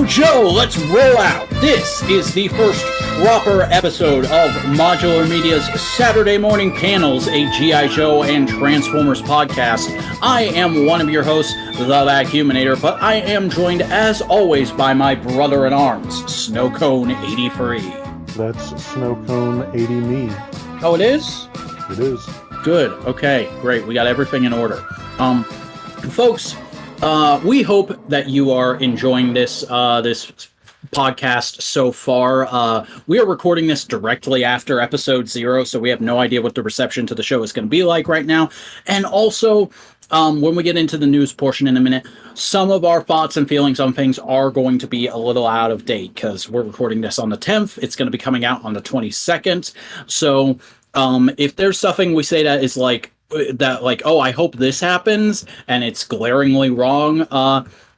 Mojo, let's roll out. This is the first proper episode of Modular Media's Saturday Morning Panels, a G.I. Joe and Transformers podcast. I am one of your hosts, the Vacuuminator, but I am joined, as always, by my brother-in-arms, Snowcone83. That's Snowcone 80 me. Oh, it is? It is. Good. Okay, great. We got everything in order. Folks, we hope that you are enjoying this podcast so far. We are recording this directly after episode 0, so we have no idea what the reception to the show is going to be like right now. And also, when we get into the news portion in a minute, some of our thoughts and feelings on things are going to be a little out of date because we're recording this on the 10th. It's going to be coming out on the 22nd. So if there's something we say that is like, oh, I hope this happens, and it's glaringly wrong,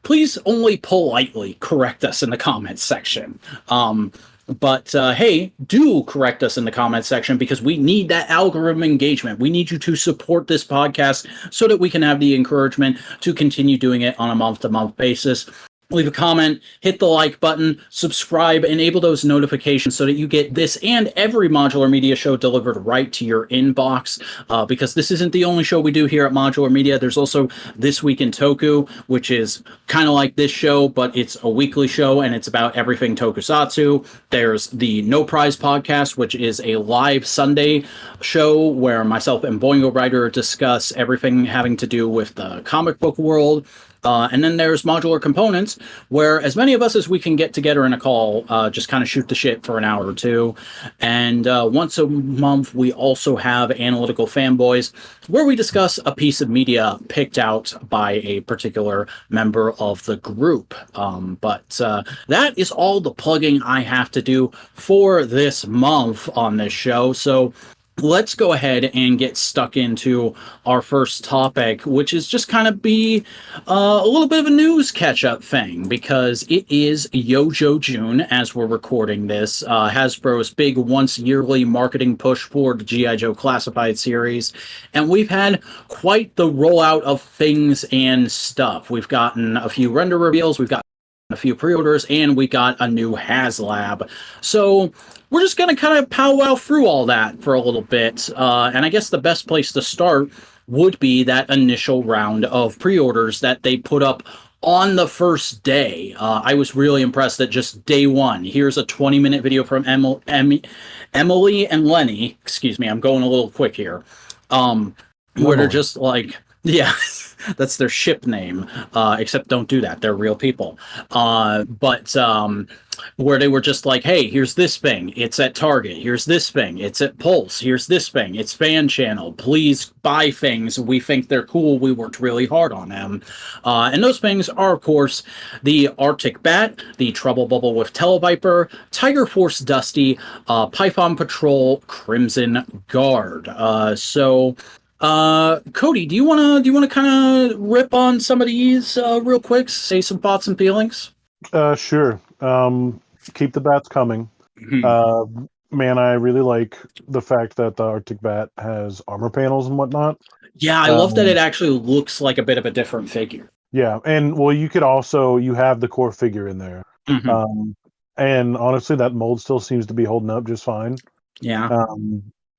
please only politely correct us in the comments section. But hey, do correct us in the comments section because we need that algorithm engagement. We need you to support this podcast so that we can have the encouragement to continue doing it on a month-to-month basis. Leave a comment, hit the like button, subscribe, enable those notifications so that you get this and every Modular Media show delivered right to your inbox. Because this isn't the only show we do here at Modular Media. There's also This Week in Toku, which is kind of like this show, but it's a weekly show and it's about everything tokusatsu. There's the No Prize podcast, which is a live Sunday show where myself and Boingo Writer discuss everything having to do with the comic book world. And then there's Modular Components, where as many of us as we can get together in a call, just kind of shoot the shit for an hour or two. And once a month, we also have Analytical Fanboys, where we discuss a piece of media picked out by a particular member of the group. But that is all the plugging I have to do for this month on this show. So let's go ahead and get stuck into our first topic, which is just kind of be a little bit of a news catch-up thing, because it is Yojo June as we're recording this, Hasbro's big once-yearly marketing push for the G.I. Joe Classified series, and we've had quite the rollout of things and stuff. We've gotten a few render reveals, we've got a few pre-orders, and we got a new HasLab. So we're just going to kind of powwow through all that for a little bit. And I guess the best place to start would be that initial round of pre-orders that they put up on the first day. I was really impressed that just day one, here's a 20-minute video from Emily and Lenny. Excuse me, I'm going a little quick here. Where they're just like, yeah, that's their ship name, except don't do that. They're real people. But where they were just like, hey, here's this thing. It's at Target. Here's this thing. It's at Pulse. Here's this thing. It's Fan Channel. Please buy things. We think they're cool. We worked really hard on them. And those things are, of course, the Arctic Bat, the Trouble Bubble with Televiper, Tiger Force Dusty, Python Patrol, Crimson Guard. Cody, do you wanna kind of rip on some of these real quick? Say some thoughts and feelings. Sure. Keep the bats coming. Mm-hmm. Man, I really like the fact that the Arctic Bat has armor panels and whatnot. Yeah, I love that it actually looks like a bit of a different figure. Yeah, and well, you have the core figure in there. Mm-hmm. And honestly, that mold still seems to be holding up just fine. Yeah.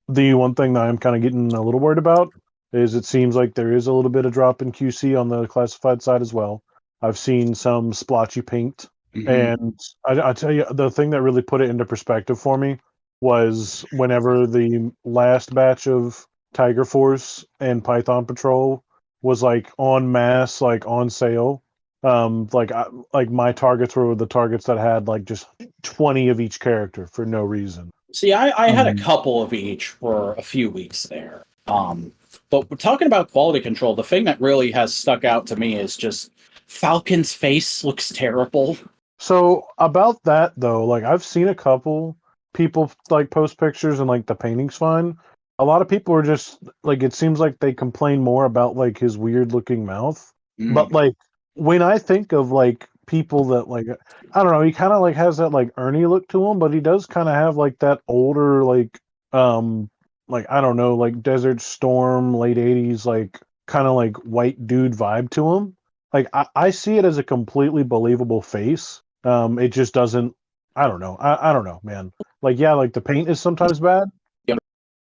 The one thing that I'm kind of getting a little worried about is it seems like there is a little bit of drop in QC on the classified side as well. I've seen some splotchy paint. Mm-hmm. And I tell you, the thing that really put it into perspective for me was whenever the last batch of Tiger Force and Python Patrol was like en masse, like on sale. Like my targets were the targets that had like just 20 of each character for no reason. See, I had a couple of each for a few weeks there. But we're talking about quality control. The thing that really has stuck out to me is just Falcon's face looks terrible. So about that though, like I've seen a couple people like post pictures and like the painting's fine. A lot of people are just like, it seems like they complain more about like his weird looking mouth. But like when I think of like people that like, I don't know, he kind of like has that like Ernie look to him, but he does kind of have like that older like I don't know, like Desert Storm, late 80s, like kind of like white dude vibe to him. Like I see it as a completely believable face. It just doesn't. I don't know. I don't know, man. Like, yeah, like the paint is sometimes bad,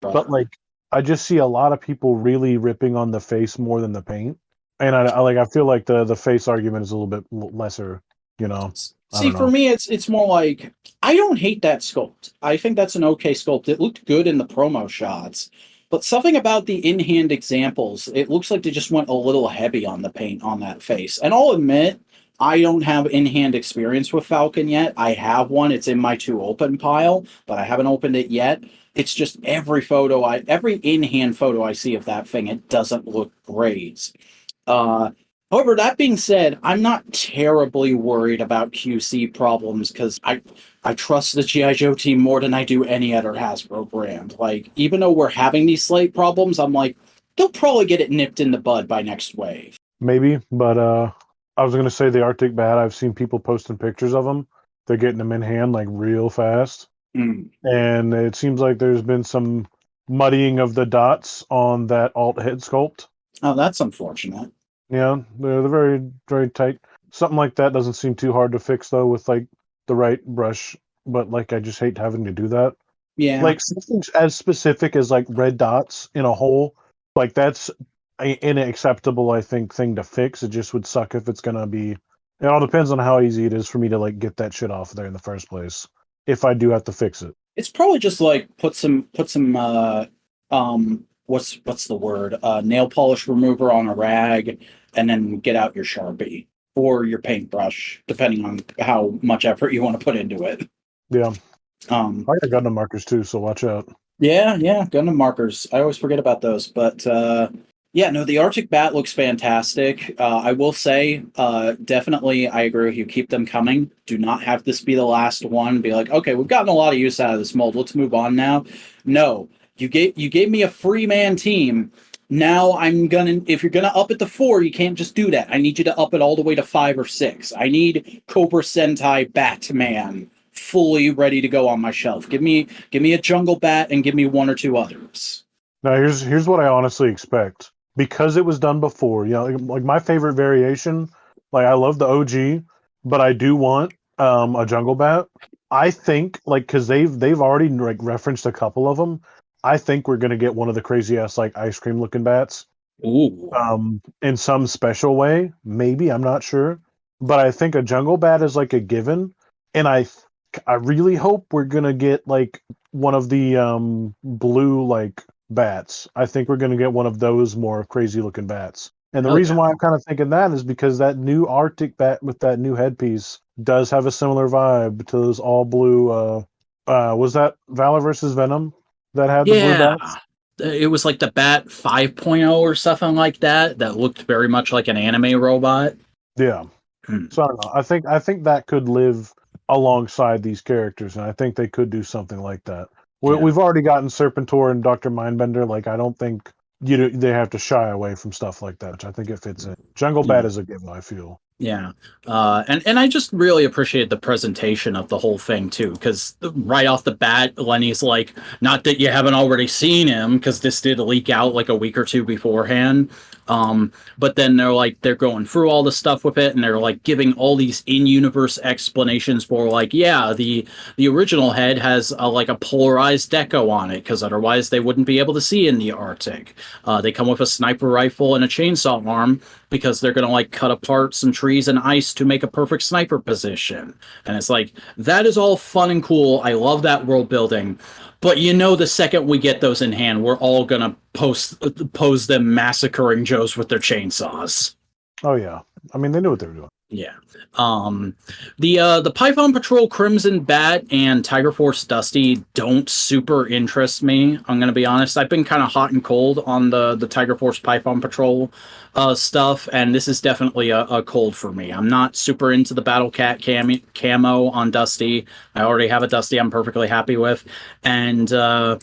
but like I just see a lot of people really ripping on the face more than the paint, and I feel like the face argument is a little bit lesser. You know, I See, don't for know. me, it's more like I don't hate that sculpt. I think that's an okay sculpt. It looked good in the promo shots, but something about the in-hand examples, it looks like they just went a little heavy on the paint on that face. And I'll admit, I don't have in-hand experience with Falcon yet. I have one. It's in my to open pile, but I haven't opened it yet. It's just every in-hand photo I see of that thing, it doesn't look great. Uh, However, that being said, I'm not terribly worried about QC problems because I trust the GI Joe team more than I do any other Hasbro brand. Like, even though we're having these slight problems, I'm like, they'll probably get it nipped in the bud by next wave. Maybe, but I was gonna say the Arctic Bat. I've seen people posting pictures of them. They're getting them in hand like real fast, Mm. and it seems like there's been some muddying of the dots on that alt head sculpt. Oh, that's unfortunate. Yeah, they're very very tight. Something like that doesn't seem too hard to fix though with like the right brush. But like I just hate having to do that. Yeah. Like something as specific as like red dots in a hole, like that's an acceptable, I think, thing to fix. It just would suck if it's gonna be. It all depends on how easy it is for me to like get that shit off there in the first place. If I do have to fix it, It's probably just like put some what's the word? Nail polish remover on a rag and then get out your Sharpie or your paintbrush, depending on how much effort you want to put into it. yeah. Um I got Gundam markers too, so watch out. yeah, Gundam markers. I always forget about those. But yeah, no, the Arctic Bat looks fantastic. I will say, definitely, I agree with you. Keep them coming. Do not have this be the last one. Be like, okay, we've gotten a lot of use out of this mold. Let's move on now. No, you gave me a free man team. Now I'm gonna. If you're gonna up it to 4, you can't just do that. I need you to up it all the way to 5 or 6. I need Cobra Sentai Batman fully ready to go on my shelf. Give me a Jungle Bat and give me 1 or 2 others. Now here's what I honestly expect because it was done before. You know, like my favorite variation. Like I love the OG, but I do want a jungle bat. I think like because they've already like referenced a couple of them. I think we're gonna get one of the crazy ass like ice cream looking bats. Ooh. In some special way. Maybe I'm not sure, but I think a jungle bat is like a given, and I really hope we're gonna get like one of the blue like bats. I think we're gonna get one of those more crazy looking bats. And the Hell reason yeah. why I'm kind of thinking that is because that new Arctic bat with that new headpiece does have a similar vibe to those all blue. Was that Valor versus Venom that had the blue Yeah. bats? It was like the Bat 5.0 or something like that that looked very much like an anime robot. Yeah. Hmm. So I don't know. I think that could live alongside these characters, and I think they could do something like that. Yeah. We've already gotten Serpentor and Doctor Mindbender. Like I don't think they have to shy away from stuff like that. Which I think it fits in. Jungle Bat Yeah. is a given. I feel. Yeah. And I just really appreciate the presentation of the whole thing too, because right off the bat, Lenny's like, not that you haven't already seen him, because this did leak out like a week or two beforehand. But then they're going through all the stuff with it, and they're like giving all these in-universe explanations for like, yeah, the original head has like a polarized deco on it, because otherwise they wouldn't be able to see in the Arctic. They come with a sniper rifle and a chainsaw arm, because they're going to like cut apart some trees and ice to make a perfect sniper position. And it's like, that is all fun and cool. I love that world building. But the second we get those in hand, we're all going to pose them massacring Joes with their chainsaws. Oh yeah. I mean, they knew what they were doing. Yeah. The Python Patrol Crimson Bat and Tiger Force Dusty don't super interest me. I'm gonna be honest. I've been kind of hot and cold on the Tiger Force Python Patrol stuff, and this is definitely a cold for me. I'm not super into the Battle Cat camo on Dusty. I already have a Dusty I'm perfectly happy with, and the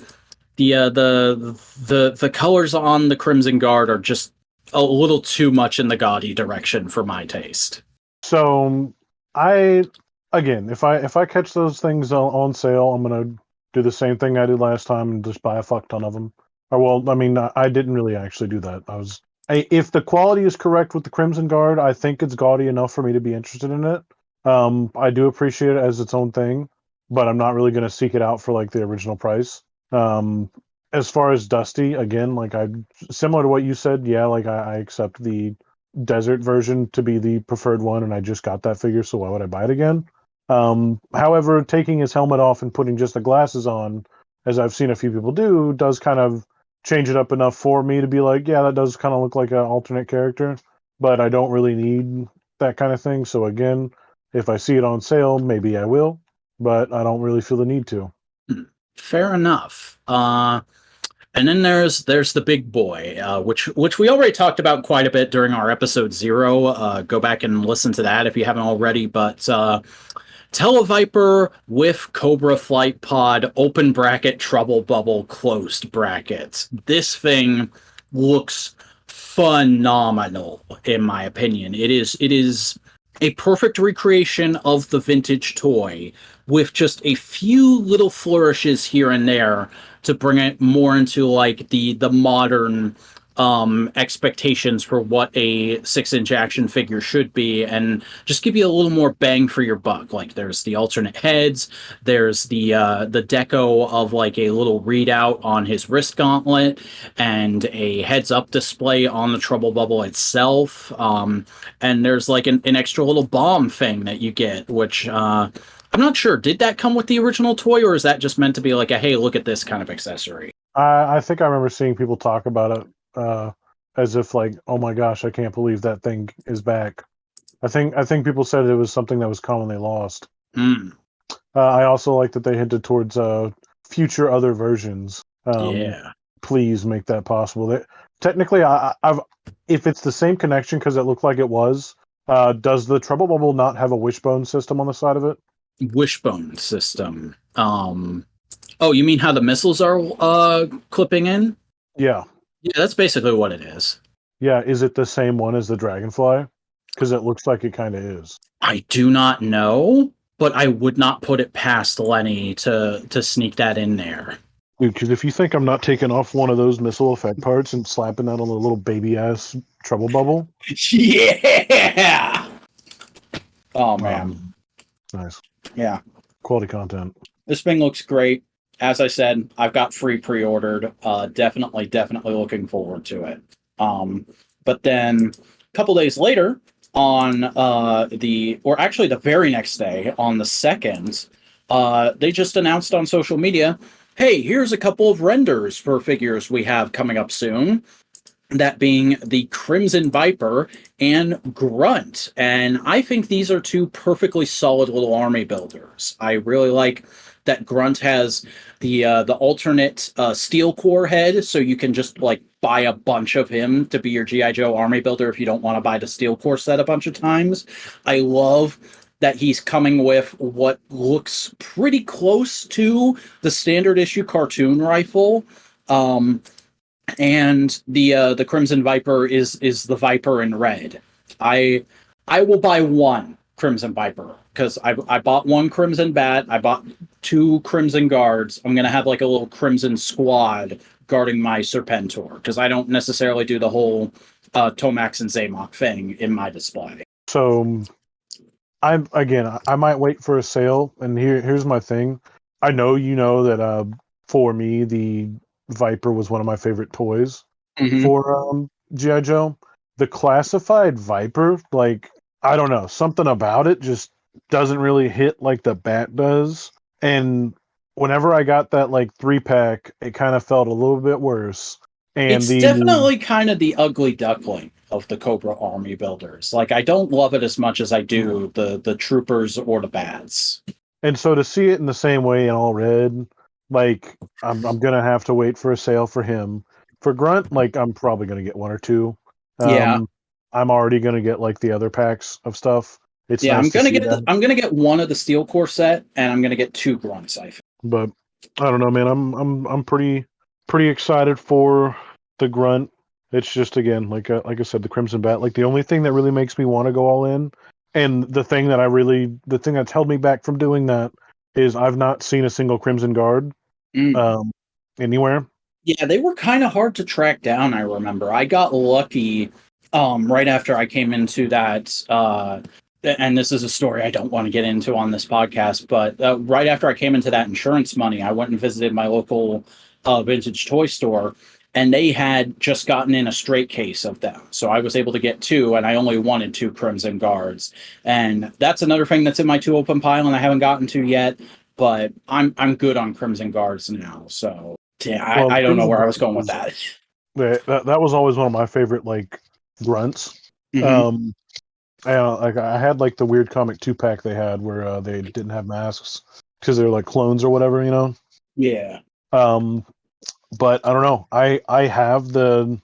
colors on the Crimson Guard are just a little too much in the gaudy direction for my taste. So if I catch those things on sale, I'm gonna do the same thing I did last time and just buy a fuck ton of them. Or well, I mean, I didn't really actually do that. If the quality is correct with the Crimson Guard, I think it's gaudy enough for me to be interested in it. I do appreciate it as its own thing, but I'm not really going to seek it out for like the original price. Um, as far as Dusty, again, like I similar to what you said, yeah, like I accept the desert version to be the preferred one, and I just got that figure, so why would I buy it again? However, taking his helmet off and putting just the glasses on, as I've seen a few people do, does kind of change it up enough for me to be like, yeah, that does kind of look like an alternate character, but I don't really need that kind of thing. So again, if I see it on sale, maybe I will, but I don't really feel the need to. Fair enough. And then there's the big boy, which we already talked about quite a bit during our episode 0. Go back and listen to that if you haven't already. But Televiper with Cobra Flight Pod, open bracket, trouble bubble, closed bracket. This thing looks phenomenal, in my opinion. It is a perfect recreation of the vintage toy with just a few little flourishes here and there to bring it more into like the modern expectations for what a 6-inch action figure should be, and just give you a little more bang for your buck. Like there's the alternate heads, there's the deco of like a little readout on his wrist gauntlet, and a heads up display on the trouble bubble itself. And there's like an extra little bomb thing that you get, which I'm not sure, did that come with the original toy, or is that just meant to be like a hey, look at this kind of accessory? I think I remember seeing people talk about it as if like, oh my gosh, I can't believe that thing is back. I think people said it was something that was commonly lost. I also like that they hinted towards future other versions. Yeah. Please make that possible. Technically, I've if it's the same connection because it looked like it was. Does the Trouble Bubble not have a wishbone system on the side of it? Wishbone system. Oh, you mean how the missiles are clipping in? Yeah. Yeah, that's basically what it is. Yeah, is it the same one as the Dragonfly? Because it looks like it kind of is. I do not know, but I would not put it past Lenny to sneak that in there. Dude, because if you think I'm not taking off one of those missile effect parts and slapping that on a little baby ass Trouble Bubble. Yeah. Oh man. Nice. Yeah. Quality content. This thing looks great. As I said, I've got free pre-ordered. Definitely looking forward to it. But then a couple days later, on the very next day, on the 2nd, they just announced on social media, hey, here's a couple of renders for figures we have coming up soon. That being the Crimson Viper and Grunt. And I think these are two perfectly solid little army builders. I really like that Grunt has the alternate steel core head, so you can just like buy a bunch of him to be your G.I. Joe army builder if you don't want to buy the steel core set a bunch of times. I love that he's coming with what looks pretty close to the standard issue cartoon rifle. And the Crimson Viper is the Viper in red. I will buy one Crimson Viper because I bought one Crimson Bat. I bought 2 Crimson Guards. I'm gonna have like a little Crimson Squad guarding my Serpentor because I don't necessarily do the whole Tomax and Zaymok thing in my display. So I might wait for a sale, and here's my thing. I know you know that for me the Viper was one of my favorite toys for G.I. Joe. The classified Viper, like, I don't know, something about it just doesn't really hit like the Bat does. And whenever I got that like 3-pack, it kind of felt a little bit worse. And it's definitely kind of the ugly duckling of the Cobra army builders. Like, I don't love it as much as I do the Troopers or the Bats. And so to see it in the same way in all red, like, I'm gonna have to wait for a sale for him. For Grunt, like, I'm probably gonna get 1 or 2. Yeah. I'm already gonna get like the other packs of stuff. It's nice I'm gonna get 1 of the steel core set, and I'm gonna get 2 Grunts, I think. But I don't know, man. I'm pretty excited for the Grunt. It's just, again, like I said, the Crimson Bat. Like, the only thing that really makes me want to go all in, and the thing that's held me back from doing that, is I've not seen a single Crimson Guard anywhere. Yeah, they were kind of hard to track down, I remember. I got lucky right after I came into that and this is a story I don't want to get into on this podcast, but right after I came into that insurance money, I went and visited my local vintage toy store, and they had just gotten in a straight case of them. So I was able to get two, and I only wanted two Crimson Guards. And that's another thing that's in my two open pile, and I haven't gotten to yet, but I'm good on Crimson Guards now. So yeah, I don't know where I was going with that. That was always one of my favorite like grunts. Mm-hmm. I had like the weird comic 2-pack they had where they didn't have masks because they're like clones or whatever, you know. Yeah. But I don't know. I have the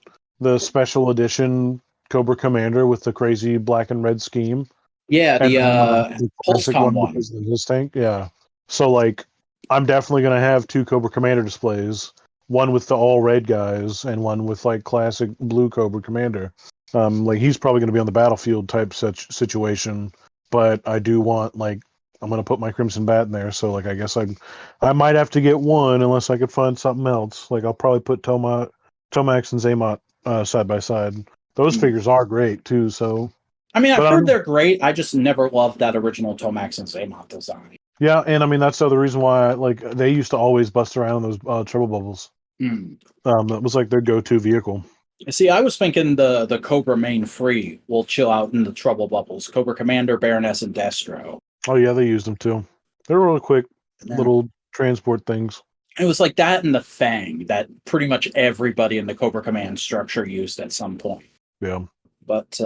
special edition Cobra Commander with the crazy black and red scheme. Yeah, And the classic PulseCon one. because of his tank. Yeah. So like I'm definitely gonna have two Cobra Commander displays. One with the all red guys and one with like classic blue Cobra Commander. Like he's probably gonna be on the battlefield type such situation. But I do want like I'm gonna put my Crimson Bat in there, so like I guess I might have to get one unless I could find something else. Like I'll probably put Tomax and Zaymot side by side. Those figures are great too, so I mean, I've but heard they're great. I just never loved that original Tomax and Zaymot design. yeah, and I mean that's the other reason why like they used to always bust around those Trouble Bubbles. That was like their go-to vehicle. See, I was thinking the Cobra main free will chill out in the Trouble Bubbles. Cobra Commander, Baroness, and Destro. Oh yeah, they used them too. They're really quick little transport things. It was like that and the Fang that pretty much everybody in the Cobra Command structure used at some point. Yeah. But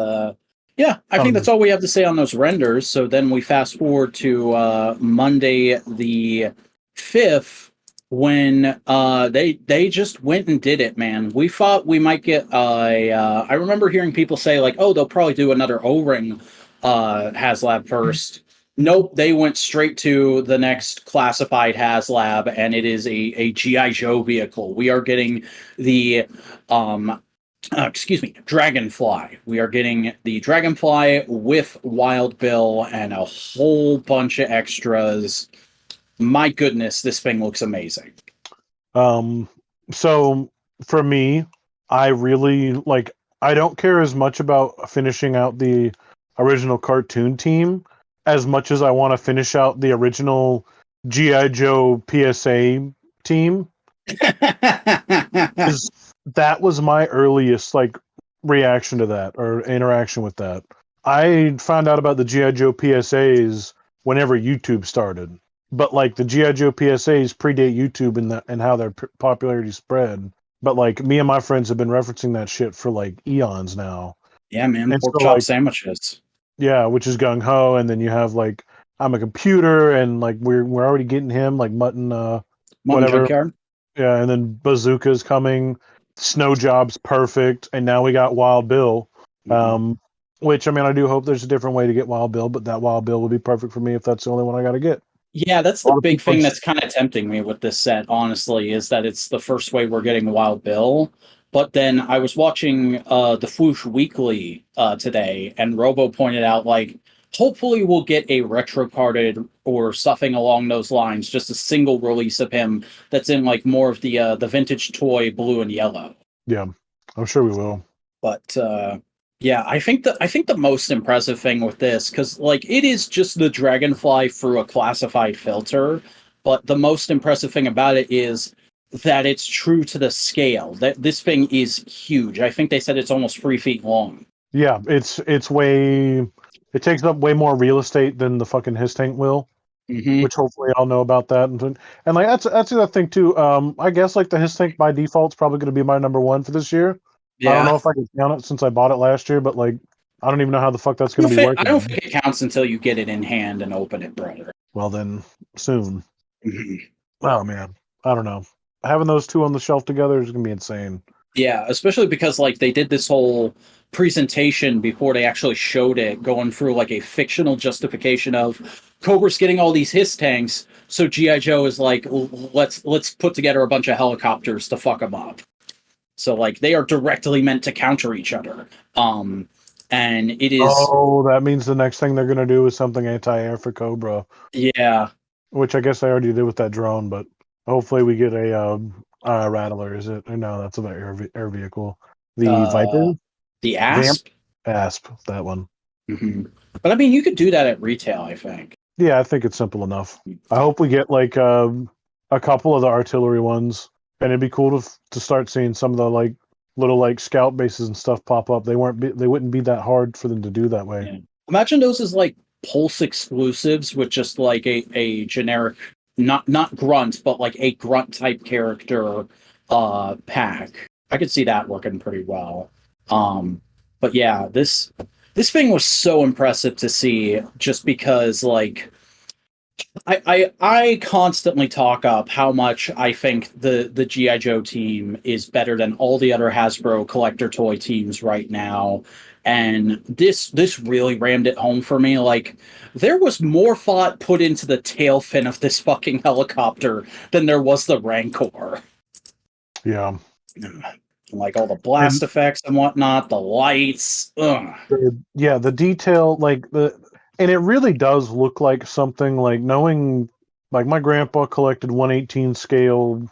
yeah, I think that's all we have to say on those renders. So then we fast forward to Monday the 5th when they just went and did it, man. We thought we might get I remember hearing people say like, oh, they'll probably do another O-ring HasLab first. Nope, they went straight to the next classified HasLab, and it is a G.I. Joe vehicle. We are getting the Dragonfly. We are getting the Dragonfly with Wild Bill and a whole bunch of extras. My goodness, this thing looks amazing. So for me, I really like I don't care as much about finishing out the original cartoon team as much as I want to finish out the original G.I. Joe PSA team. That was my earliest like reaction to that or interaction with that. I found out about the G.I. Joe PSAs whenever YouTube started. But like the G.I. Joe PSAs predate YouTube and how their popularity spread. But like me and my friends have been referencing that shit for like eons now. Yeah, man, and pork so, chop like, sandwiches. Yeah, which is gung ho, and then you have like I'm a computer, and like we're already getting him like mutton whatever. Junkyard. Yeah, and then Bazooka's coming, Snow Job's perfect, and now we got Wild Bill. Which I mean I do hope there's a different way to get Wild Bill, but that Wild Bill would be perfect for me if that's the only one I gotta get. Yeah, that's the big thing that's kind of tempting me with this set, honestly, is that it's the first way we're getting Wild Bill. But then I was watching the Fwoosh Weekly today, and Robo pointed out, like, hopefully we'll get a retro carded or something along those lines, just a single release of him that's in, like, more of the vintage toy blue and yellow. Yeah, I'm sure we will. But yeah, I think the most impressive thing with this, because like it is just the Dragonfly through a classified filter, but the most impressive thing about it is that it's true to the scale. That this thing is huge. I think they said it's almost 3 feet long. Yeah, it's way it takes up way more real estate than the fucking his tank will. Which hopefully I'll know about that and like that's the other thing too. I guess like the his tank by default is probably going to be my number one for this year. Yeah. I don't know if I can count it since I bought it last year, but like I don't even know how the fuck that's going to be working. I don't think it counts until you get it in hand and open it, brother. Well then, soon. Oh man, I don't know. Having those two on the shelf together is going to be insane. Yeah, especially because like they did this whole presentation before they actually showed it, going through like a fictional justification of Cobra's getting all these his tanks, so G.I. Joe is like, let's put together a bunch of helicopters to fuck them up. So like they are directly meant to counter each other. And it is. Oh, that means the next thing they're going to do is something anti-air for Cobra. Yeah. Which I guess they already did with that drone, but hopefully we get a Rattler. Is it? No, that's about air vehicle. The Viper. The Asp. Asp. That one. Hmm. But I mean, you could do that at retail, I think. Yeah, I think it's simple enough. I hope we get like a couple of the artillery ones, and it'd be cool to start seeing some of the like little like scout bases and stuff pop up. They wouldn't be that hard for them to do that way. Yeah. Imagine those as like Pulse exclusives with just like a generic, not grunt, but like a grunt type character pack. I could see that working pretty well. But yeah, this thing was so impressive to see just because like I constantly talk up how much I think the GI Joe team is better than all the other Hasbro collector toy teams right now, and this really rammed it home for me. Like there was more thought put into the tail fin of this fucking helicopter than there was the Rancor. Yeah, Like all the blast and effects and whatnot, the lights. Ugh. the detail and it really does look like something like knowing like my grandpa collected 118 scale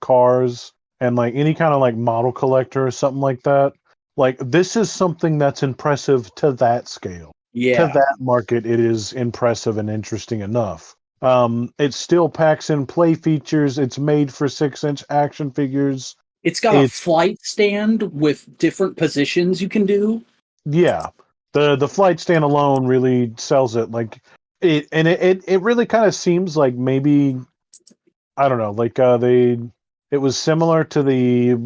cars and like any kind of like model collector or something like that. Like this is something that's impressive to that scale. To Yeah, that market, it is impressive and interesting enough. It still packs in play features. It's made for 6-inch action figures. it's got a It's flight stand with different positions you can do. Yeah, the flight stand alone really sells it. Like it really kind of seems like maybe I don't know, like it was similar to the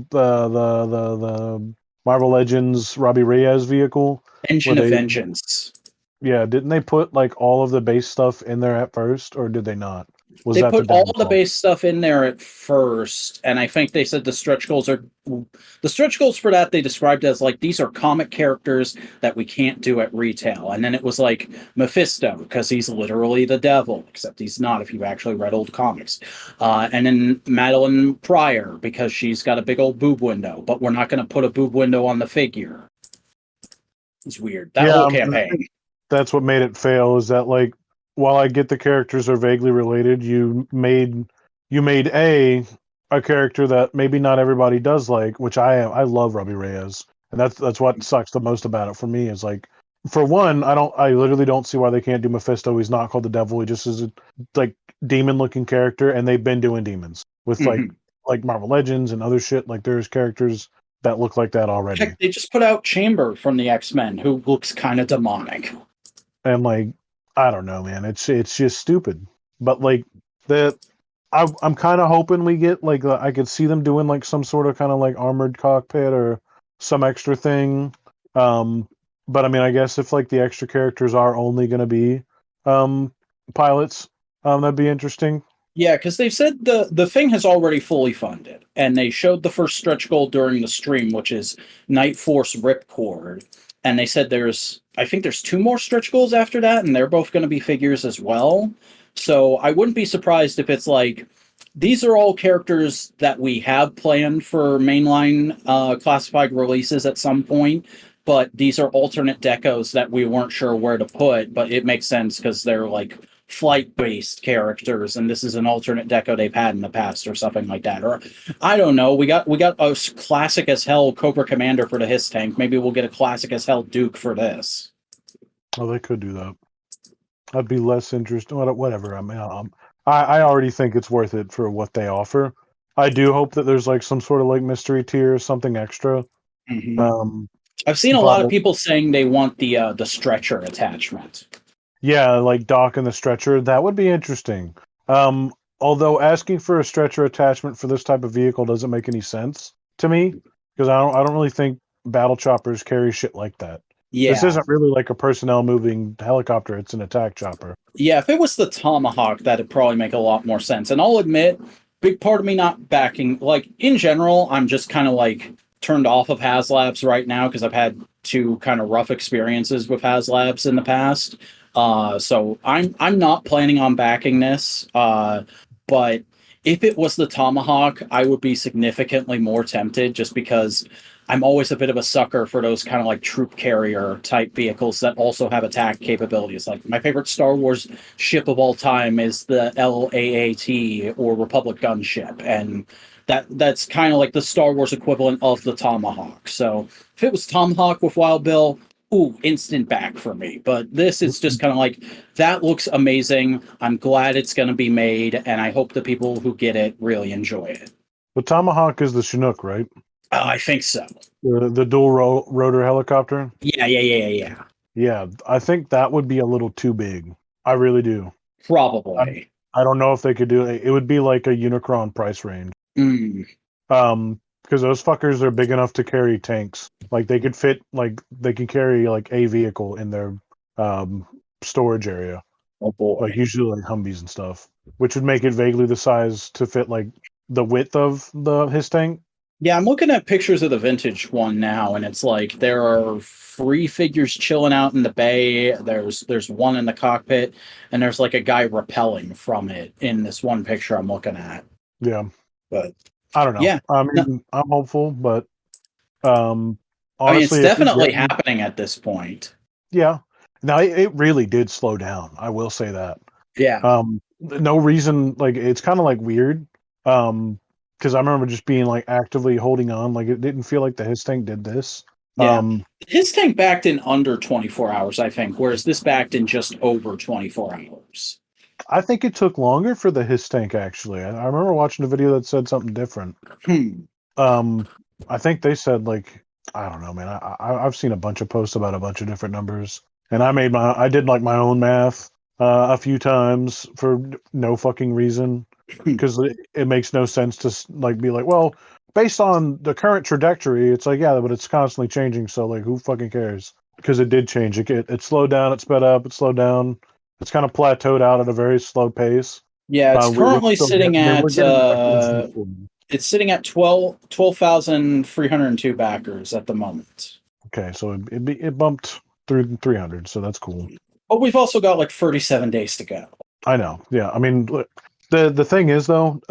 Marvel Legends Robbie Reyes vehicle where Engine of they Vengeance. yeah, didn't they put like all of the base stuff in there at first, or did they not? Was They that the put all the downfall? base stuff in there at first, and I think they said the stretch goals for that they described as like these are comic characters that we can't do at retail. And then it was like Mephisto, because he's literally the devil, except he's not if you've actually read old comics. And then Madeline Pryor, because she's got a big old boob window, but we're not going to put a boob window on the figure. It's weird. That Yeah, whole I campaign. think that's what made it fail. Is that like while I get the characters are vaguely related, you made a character that maybe not everybody does like, which I love Robbie Reyes, and that's what sucks the most about it for me is like for one, I literally don't see why they can't do Mephisto. He's not called the devil. He just is a like demon looking character, and they've been doing demons with Mhm. like Marvel Legends and other shit. Like there's characters that look like that already. Heck, they just put out Chamber from the X-Men, who looks kind of demonic. And like I don't know, man. It's just stupid. But like the I'm kind of hoping we get like I could see them doing like some sort of kind of like armored cockpit or some extra thing. Um, but I mean, I guess if like the extra characters are only going to be um pilots, that'd be interesting. Yeah, because they've said the thing has already fully funded, and they showed the first stretch goal during the stream, which is Night Force Ripcord, and they said I think there's two more stretch goals after that, and they're both going to be figures as well. So I wouldn't be surprised if it's like these are all characters that we have planned for mainline classified releases at some point, but these are alternate decos that we weren't sure where to put, but it makes sense because they're like flight based characters and this is an alternate deco they've had in the past or something like that. Or I don't know, we got a classic as hell Cobra Commander for the Hiss tank. Maybe we'll get a classic as hell Duke for this. Oh, they could do that. I'd be less interested. Whatever. I mean, I already think it's worth it for what they offer. I do hope that there's like some sort of like mystery tier or something extra. Mhm. Um, I've seen a but lot of people saying they want the stretcher attachment. yeah, like Doc and the stretcher, that would be interesting. Although asking for a stretcher attachment for this type of vehicle doesn't make any sense to me because I don't really think battle choppers carry shit like that. This Yeah. isn't really like a personnel moving helicopter; it's an attack chopper. Yeah, if it was the Tomahawk, that'd probably make a lot more sense. And I'll admit, big part of me not backing, like in general, I'm just kind of like turned off of HasLabs right now because I've had two kind of rough experiences with HasLabs in the past. So I'm not planning on backing this. But if it was the Tomahawk, I would be significantly more tempted just because I'm always a bit of a sucker for those kind of like troop carrier type vehicles that also have attack capabilities. Like my favorite Star Wars ship of all time is the LAAT or Republic gunship, and that's kind of like the Star Wars equivalent of the Tomahawk. So if it was Tomahawk with Wild Bill, ooh, instant back for me. But this is just kind of like, that looks amazing. I'm glad it's going to be made, and I hope the people who get it really enjoy it. The Tomahawk is the Chinook, right? I think so. The dual rotor helicopter. Yeah. Yeah, I think that would be a little too big. I really do. Probably. I don't know if they could do it. It would be like a Unicron price range. Mm. Because those fuckers are big enough to carry tanks. Like they could fit, like they can carry like a vehicle in their storage area. Oh boy. Like usually like Humvees and stuff, which would make it vaguely the size to fit like the width of his tank. Yeah, I'm looking at pictures of the vintage one now, and it's like there are 3 figures chilling out in the bay. There's one in the cockpit, and there's like a guy rappelling from it in this one picture I'm looking at. Yeah, but I don't know. Yeah, I mean, I'm hopeful, but honestly, I mean, it's definitely happening at this point. Yeah, now it really did slow down. I will say that. Yeah. No reason, like it's kind of like weird. Because I remember just being like actively holding on, like it didn't feel like the his tank did this. Yeah. His tank backed in under 24 hours, I think, whereas this backed in just over 24 hours. I think it took longer for the his tank actually. I remember watching a video that said something different. I think they said like I don't know, man. I've seen a bunch of posts about a bunch of different numbers, and I did like my own math a few times for no fucking reason. Because it makes no sense to like be like, well, based on the current trajectory, it's like, yeah, but it's constantly changing. So like, who fucking cares? Because it did change. It slowed down. It sped up. It slowed down. It's kind of plateaued out at a very slow pace. Yeah, it's currently sitting at it's sitting at 12,302 backers at the moment. Okay, so it bumped through 300, so that's cool. But we've also got like 37 days to go. I know. Yeah, I mean. The thing is though,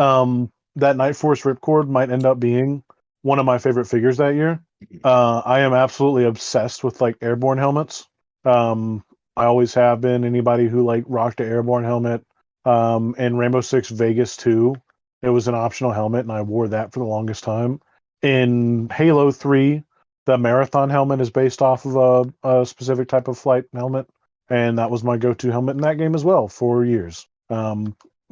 that Night Force Ripcord might end up being one of my favorite figures that year. I am absolutely obsessed with like airborne helmets. I always have been. Anybody who like rocked an airborne helmet, in Rainbow Six Vegas 2, it was an optional helmet, and I wore that for the longest time. In Halo 3, the Marathon helmet is based off of a specific type of flight helmet, and that was my go-to helmet in that game as well for years.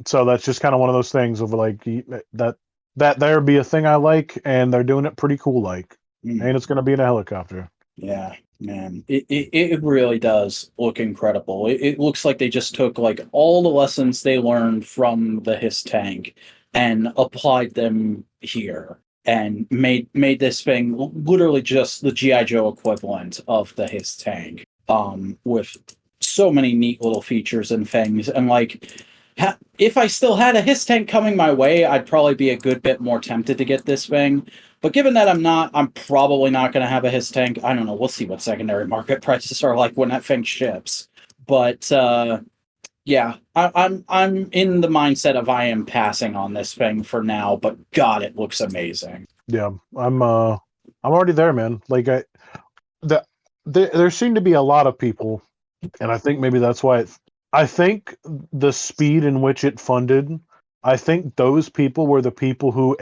So that's just kind of one of those things of like that there be a thing I like, and they're doing it pretty cool like, and it's going to be in a helicopter. Yeah, man, it really does look incredible. It looks like they just took like all the lessons they learned from the HISS tank and applied them here and made this thing literally just the G.I. Joe equivalent of the HISS tank, with so many neat little features and things. And like, if I still had a HISS tank coming my way, I'd probably be a good bit more tempted to get this thing. But given that I'm probably not going to have a HISS tank. I don't know. We'll see what secondary market prices are like when that thing ships. But yeah, I'm in the mindset of I am passing on this thing for now. But God, it looks amazing. Yeah, I'm already there, man. Like there seem to be a lot of people, and I think maybe that's why I think the speed in which it funded, I think those people were the people who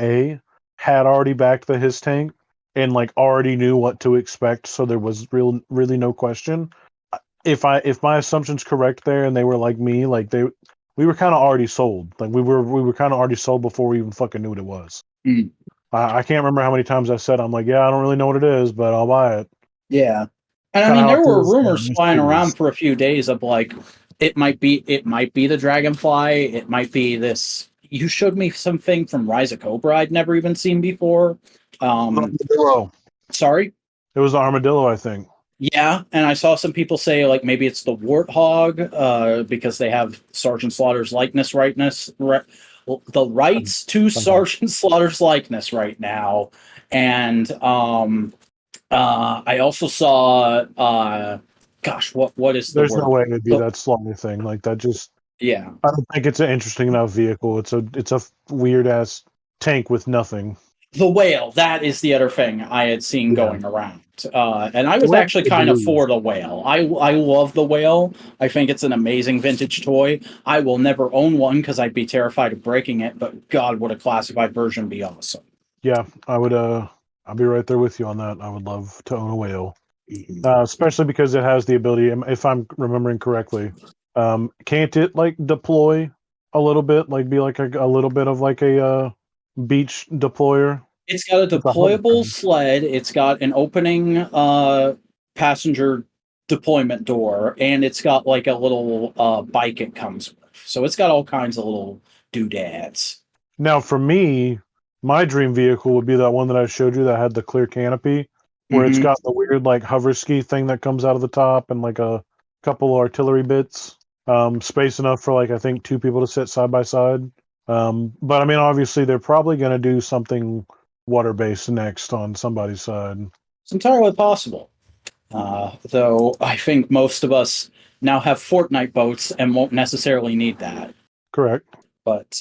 had already backed the HISS tank and like already knew what to expect, so there was really no question. If my assumption's correct there, and they were like me, like we were kind of already sold. Like we were kind of already sold before we even fucking knew what it was. I can't remember how many times I said I'm like, yeah, I don't really know what it is, but I'll buy it. Yeah, and I mean there were rumors flying around for a few days of like, it might be the Dragonfly. It might be this. You showed me something from Rise of Cobra I'd never even seen before. Armadillo. Sorry? It was the Armadillo, I think. Yeah, and I saw some people say like maybe it's the Warthog, because they have Sergeant Slaughter's likeness the rights to Sergeant Slaughter's likeness right now. And I also saw gosh, what is the There's word? no way it'd be that slimy thing like that. Just yeah. I don't think it's an interesting enough vehicle. It's a weird ass tank with nothing. The Whale, that is the other thing I had seen going around. And I was actually kind of for the Whale. I love the Whale. I think it's an amazing vintage toy. I will never own one because I'd be terrified of breaking it, but God, would a classified version be awesome. Yeah, I would I'll be right there with you on that. I would love to own a Whale. especially because it has the ability, if I'm remembering correctly, can't it like deploy a little bit, like be like a little bit of like a beach deployer? It's got a It's a hover deployable craft. sled. It's got an opening passenger deployment door, and it's got like a little bike it comes with. So it's got all kinds of little doodads. Now, for me, my dream vehicle would be that one that I showed you that had the clear canopy, where it's Hmm. got the weird like hover ski thing that comes out of the top and like a couple of artillery bits. Space enough for like I think two people to sit side by side. But I mean, obviously, they're probably going to do something water based next on somebody's side. It's entirely possible. Though I think most of us now have Fortnite boats and won't necessarily need that. Correct. But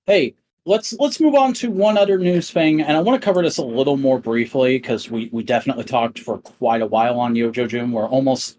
hey, let's move on to one other news thing, and I want to cover this a little more briefly because we definitely talked for quite a while on Yojo June. We're almost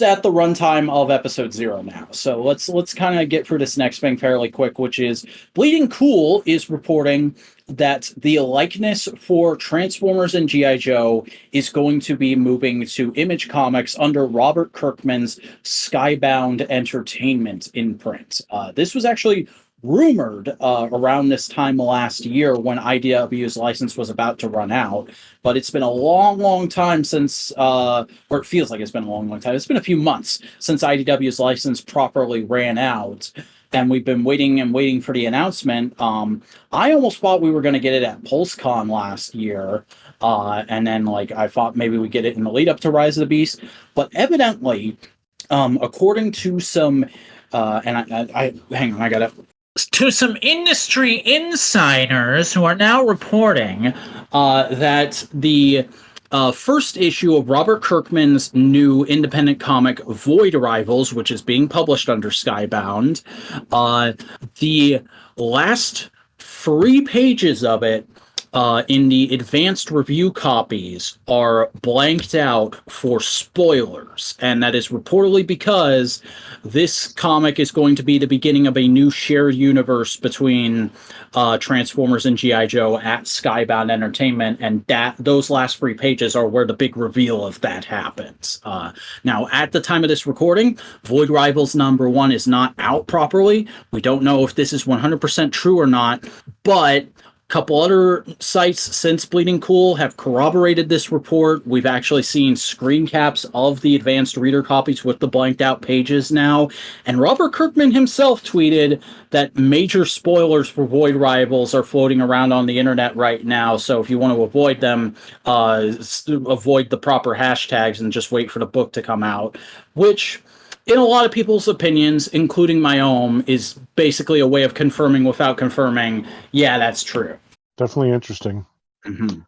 at the runtime of episode 0 now, so let's kind of get through this next thing fairly quick, which is Bleeding Cool is reporting that the likeness for Transformers and GI Joe is going to be moving to Image Comics under Robert Kirkman's Skybound Entertainment imprint. This was actually rumored around this time last year when IDW's license was about to run out, but it's been a long, long time since, or it feels like it's been a long, long time. It's been a few months since IDW's license properly ran out, and we've been waiting and waiting for the announcement. I almost thought we were going to get it at PulseCon last year, and then like I thought maybe we get it in the lead up to Rise of the Beast, but evidently, according to some, and I hang on, I got to some industry insiders who are now reporting that the first issue of Robert Kirkman's new independent comic Void Rivals, which is being published under Skybound, the last 3 pages of it in the advanced review copies are blanked out for spoilers, and that is reportedly because this comic is going to be the beginning of a new shared universe between Transformers and GI Joe at Skybound Entertainment, and those last 3 pages are where the big reveal of that happens. Now, at the time of this recording, Void Rivals #1 is not out properly. We don't know if this is 100% true or not, but couple other sites since Bleeding Cool have corroborated this report. We've actually seen screen caps of the advanced reader copies with the blanked out pages now. And Robert Kirkman himself tweeted that major spoilers for Void Rivals are floating around on the internet right now. So if you want to avoid them, avoid the proper hashtags and just wait for the book to come out, which in a lot of people's opinions, including my own, is basically a way of confirming without confirming, yeah, that's true. Definitely interesting. Mm-hmm.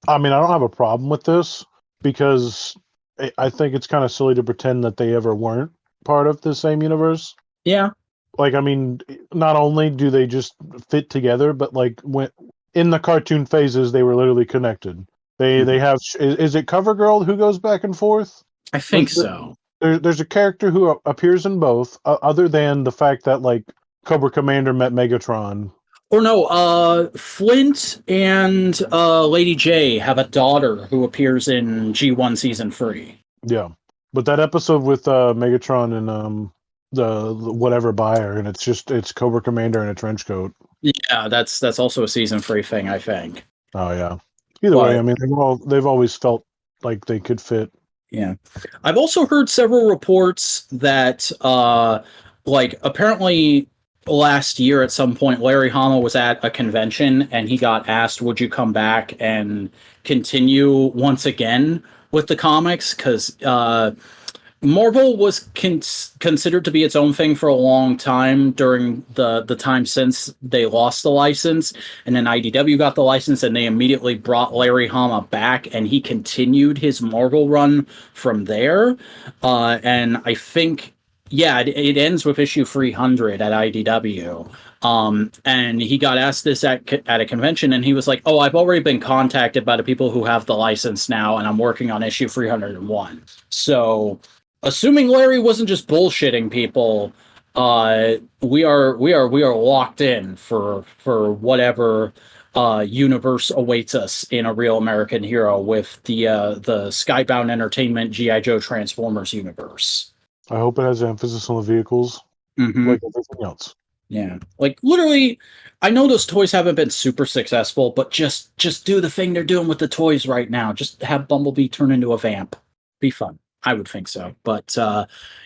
I mean, I don't have a problem with this because I think it's kind of silly to pretend that they ever weren't part of the same universe. Yeah. Like, I mean, not only do they just fit together, but like when in the cartoon phases, they were literally connected. They have is it CoverGirl who goes back and forth? I think so. There's a character who appears in both, other than the fact that like Cobra Commander met Megatron. Or no, Flint and Lady J have a daughter who appears in G1 Season 3. Yeah, but that episode with Megatron and the whatever buyer, and it's Cobra Commander in a trench coat. Yeah, that's also a Season 3 thing, I think. Oh yeah. Either way, I mean, they've always felt like they could fit. Yeah. I've also heard several reports that, like, apparently last year at some point, Larry Hama was at a convention and he got asked, would you come back and continue once again with the comics? Because Marvel was considered to be its own thing for a long time during the time since they lost the license, and then IDW got the license, and they immediately brought Larry Hama back, and he continued his Marvel run from there. And I think, yeah, it ends with issue 300 at IDW. And he got asked this at a convention, and he was like, "Oh, I've already been contacted by the people who have the license now, and I'm working on issue 301." So, assuming Larry wasn't just bullshitting people, we are locked in for whatever universe awaits us in a Real American Hero with the Skybound Entertainment G.I. Joe Transformers universe. I hope it has emphasis on the vehicles, like everything else. Yeah, like literally, I know those toys haven't been super successful, but just do the thing they're doing with the toys right now. Just have Bumblebee turn into a vamp. Be fun. I would think so. But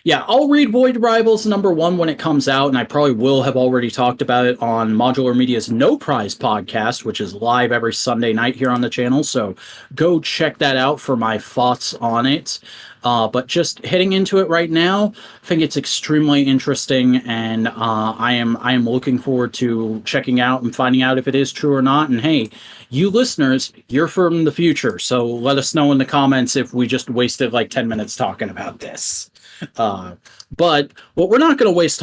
yeah, I'll read Void Rivals #1 when it comes out, and I probably will have already talked about it on Modular Media's No Prize podcast, which is live every Sunday night here on the channel. So go check that out for my thoughts on it. But just heading into it right now, I think it's extremely interesting, and I am looking forward to checking out and finding out if it is true or not. And hey, you listeners, you're from the future, so let us know in the comments if we just wasted like 10 minutes talking about this. But what we're not going to waste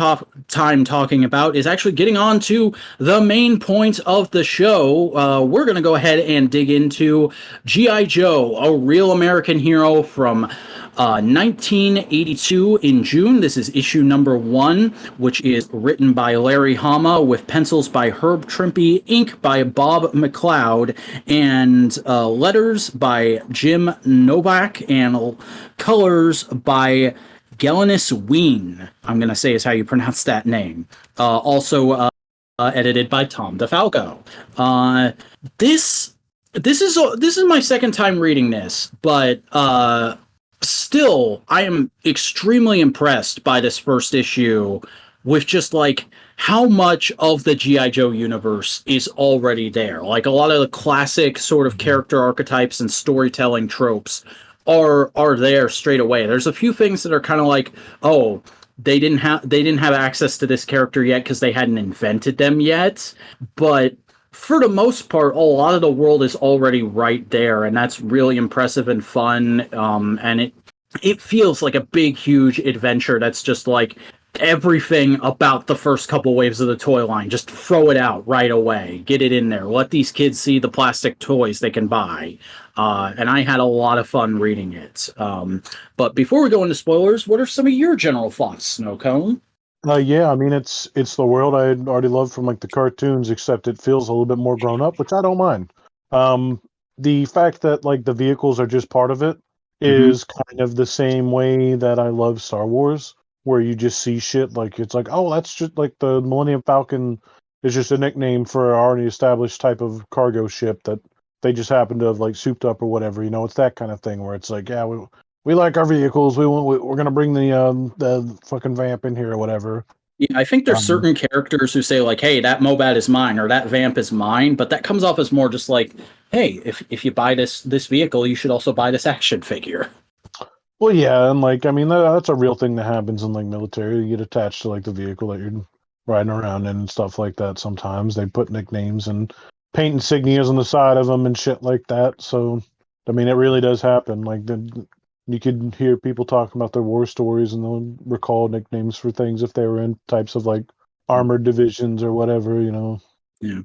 time talking about is actually getting on to the main point of the show. We're going to go ahead and dig into G.I. Joe, a Real American Hero from 1982 in June. This is issue #1, which is written by Larry Hama with pencils by Herb Trimpe, ink by Bob McLeod, and letters by Jim Novak, and colors by Gelinis Ween, I'm going to say is how you pronounce that name. Also edited by Tom DeFalco. This is my second time reading this, but still, I am extremely impressed by this first issue with just like how much of the G.I. Joe universe is already there. Like a lot of the classic sort of character archetypes and storytelling tropes are there straight away. There's a few things that are kind of like, oh, they didn't have access to this character yet because they hadn't invented them yet, but for the most part, a lot of the world is already right there, and that's really impressive and fun. And it feels like a big, huge adventure that's just like everything about the first couple waves of the toy line. Just throw it out right away. Get it in there. Let these kids see the plastic toys they can buy. And I had a lot of fun reading it. But before we go into spoilers, what are some of your general thoughts, Snowcone? Yeah, I mean it's the world I had already loved from like the cartoons, except it feels a little bit more grown up, which I don't mind. The fact that like the vehicles are just part of it is kind of the same way that I love Star Wars, where you just see shit like it's like, oh, that's just like the Millennium Falcon is just a nickname for an already established type of cargo ship that they just happen to have like souped up or whatever. You know, it's that kind of thing where it's like, yeah, we like our vehicles. We're gonna bring the fucking vamp in here or whatever. Yeah, I think there's certain characters who say like, "Hey, that Mobat is mine," or "That vamp is mine," but that comes off as more just like, "Hey, if you buy this vehicle, you should also buy this action figure." Well, yeah, and like I mean that's a real thing that happens in like military. You get attached to like the vehicle that you're riding around in and stuff like that. Sometimes they put nicknames and paint insignias on the side of them and shit like that. So I mean, it really does happen. Like you could hear people talking about their war stories and they'll recall nicknames for things if they were in types of like armored divisions or whatever, you know. Yeah.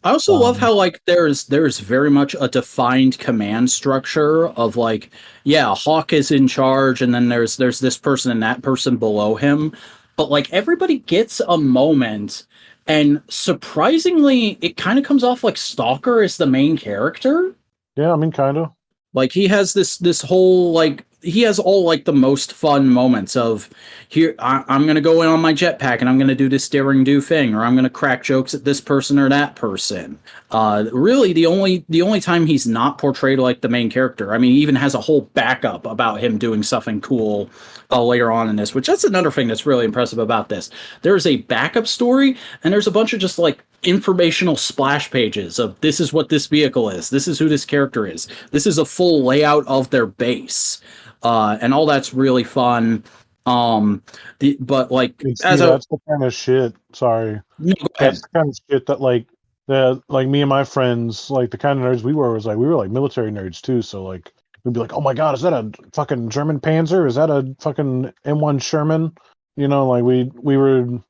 I also love how like there's very much a defined command structure of like, yeah, Hawk is in charge and then there's this person and that person below him, but like everybody gets a moment, and surprisingly it kind of comes off like Stalker is the main character. Yeah, I mean kind of. Like he has this whole like he has all like the most fun moments of here I'm gonna go in on my jetpack and I'm gonna do this daring do thing, or I'm gonna crack jokes at this person or that person. Really the only time he's not portrayed like the main character. I mean, he even has a whole backup about him doing something cool later on in this, which that's another thing that's really impressive about this. There's a backup story and there's a bunch of just like informational splash pages of this is what this vehicle is, this is who this character is, this is a full layout of their base, and all that's really fun. But like That's the kind of shit. Sorry, no, go that's the kind of shit that like like me and my friends, like the kind of nerds we were, was like we were like military nerds too. So like we'd be like, oh my god, is that a fucking German Panzer? Is that a fucking M1 Sherman? You know, like we were